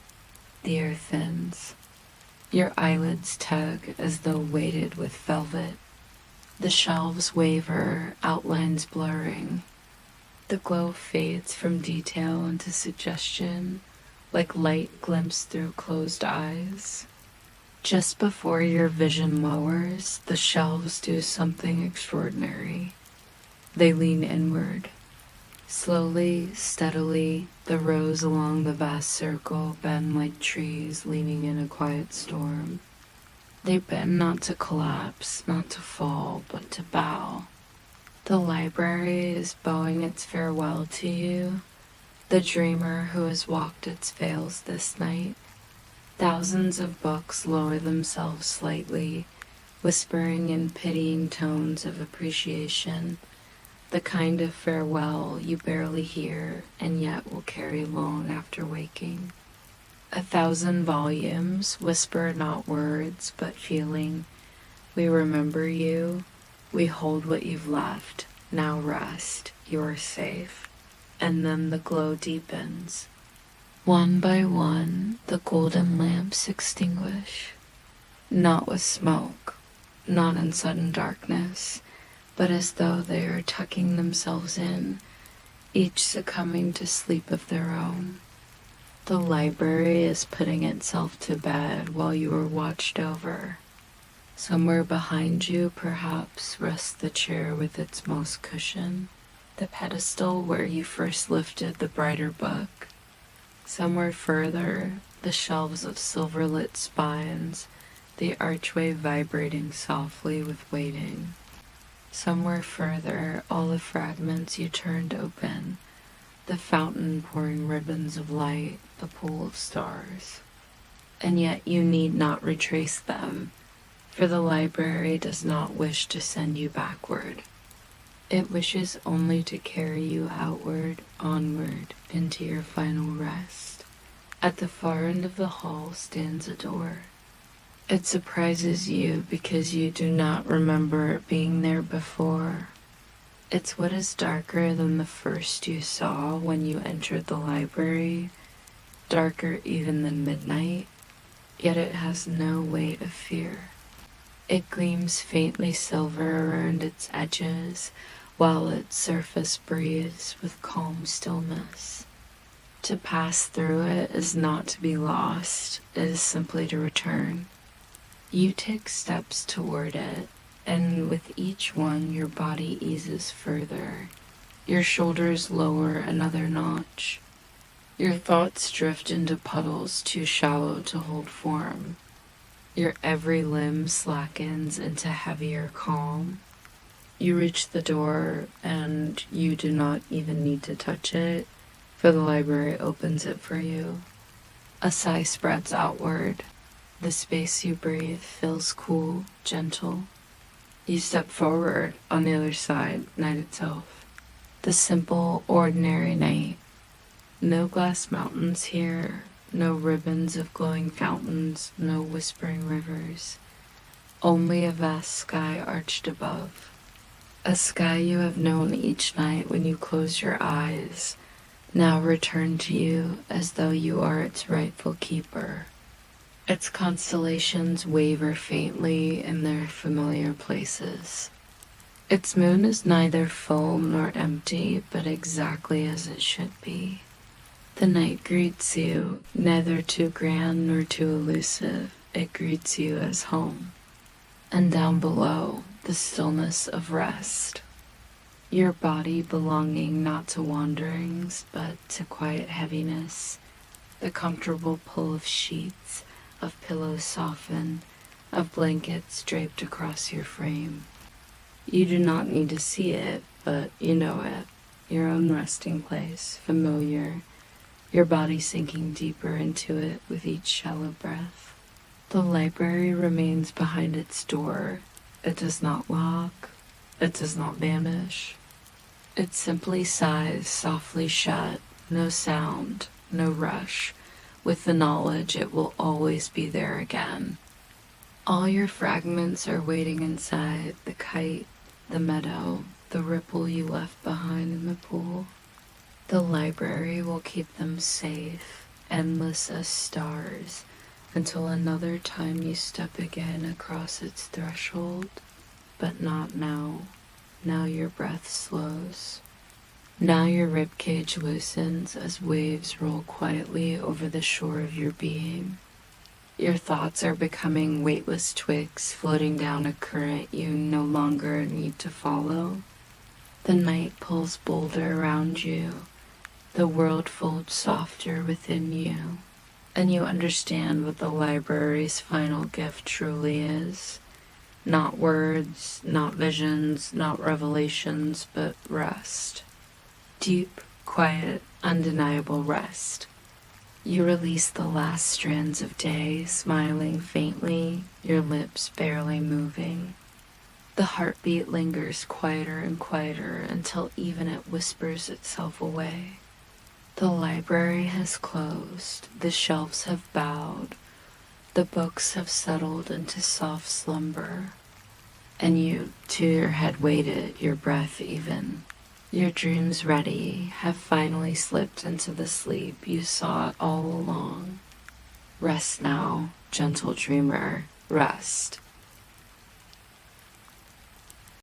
The air thins. Your eyelids tug as though weighted with velvet. The shelves waver, outlines blurring. The glow fades from detail into suggestion, like light glimpsed through closed eyes. Just before your vision lowers, the shelves do something extraordinary. They lean inward. Slowly, steadily, the rows along the vast circle bend like trees leaning in a quiet storm. They bend not to collapse, not to fall, but to bow. The library is bowing its farewell to you, the dreamer who has walked its veils this night. Thousands of books lower themselves slightly, whispering in pitying tones of appreciation, the kind of farewell you barely hear and yet will carry long after waking. 1,000 volumes whisper not words but feeling. We remember you. We hold what you've left. Now rest. You are safe. And then the glow deepens. One by one, the golden lamps extinguish. Not with smoke, not in sudden darkness, but as though they are tucking themselves in, each succumbing to sleep of their own. The library is putting itself to bed while you are watched over. Somewhere behind you, perhaps, rests the chair with its moss cushion, the pedestal where you first lifted the brighter book. Somewhere further, the shelves of silver-lit spines, the archway vibrating softly with waiting. Somewhere further, all the fragments you turned open, the fountain pouring ribbons of light, the pool of stars. And yet you need not retrace them, for the library does not wish to send you backward. It wishes only to carry you outward, onward, into your final rest. At the far end of the hall stands a door. It surprises you because you do not remember it being there before. It's what is darker than the first you saw when you entered the library, darker even than midnight, yet it has no weight of fear. It gleams faintly silver around its edges, while its surface breathes with calm stillness. To pass through it is not to be lost, it is simply to return. You take steps toward it, and with each one your body eases further. Your shoulders lower another notch. Your thoughts drift into puddles too shallow to hold form. Your every limb slackens into heavier calm. You reach the door, and you do not even need to touch it, for the library opens it for you. A sigh spreads outward. The space you breathe feels cool, gentle. You step forward. On the other side, night itself. The simple, ordinary night. No glass mountains here, no ribbons of glowing fountains, no whispering rivers. Only a vast sky arched above. A sky you have known each night when you close your eyes, now returned to you as though you are its rightful keeper. Its constellations waver faintly in their familiar places. Its moon is neither full nor empty, but exactly as it should be. The night greets you, neither too grand nor too elusive. It greets you as home. And down below, the stillness of rest. Your body belonging not to wanderings, but to quiet heaviness. The comfortable pull of sheets, of pillows softened, of blankets draped across your frame. You do not need to see it, but you know it. Your own resting place, familiar. Your body sinking deeper into it with each shallow breath. The library remains behind its door. It does not lock. It does not vanish. It simply sighs softly shut, no sound, no rush, with the knowledge it will always be there again. All your fragments are waiting inside: the kite, the meadow, the ripple you left behind in the pool. The library will keep them safe, endless as stars, until another time you step again across its threshold. But not now. Now your breath slows. Now your ribcage loosens as waves roll quietly over the shore of your being. Your thoughts are becoming weightless twigs floating down a current you no longer need to follow. The night pulls bolder around you. The world folds softer within you, and you understand what the library's final gift truly is. Not words, not visions, not revelations, but rest. Deep, quiet, undeniable rest. You release the last strands of day, smiling faintly, your lips barely moving. The heartbeat lingers quieter and quieter until even it whispers itself away. The library has closed, the shelves have bowed, the books have settled into soft slumber, and you, to your head weighted, your breath even. Your dreams ready, have finally slipped into the sleep you sought all along. Rest now, gentle dreamer, rest.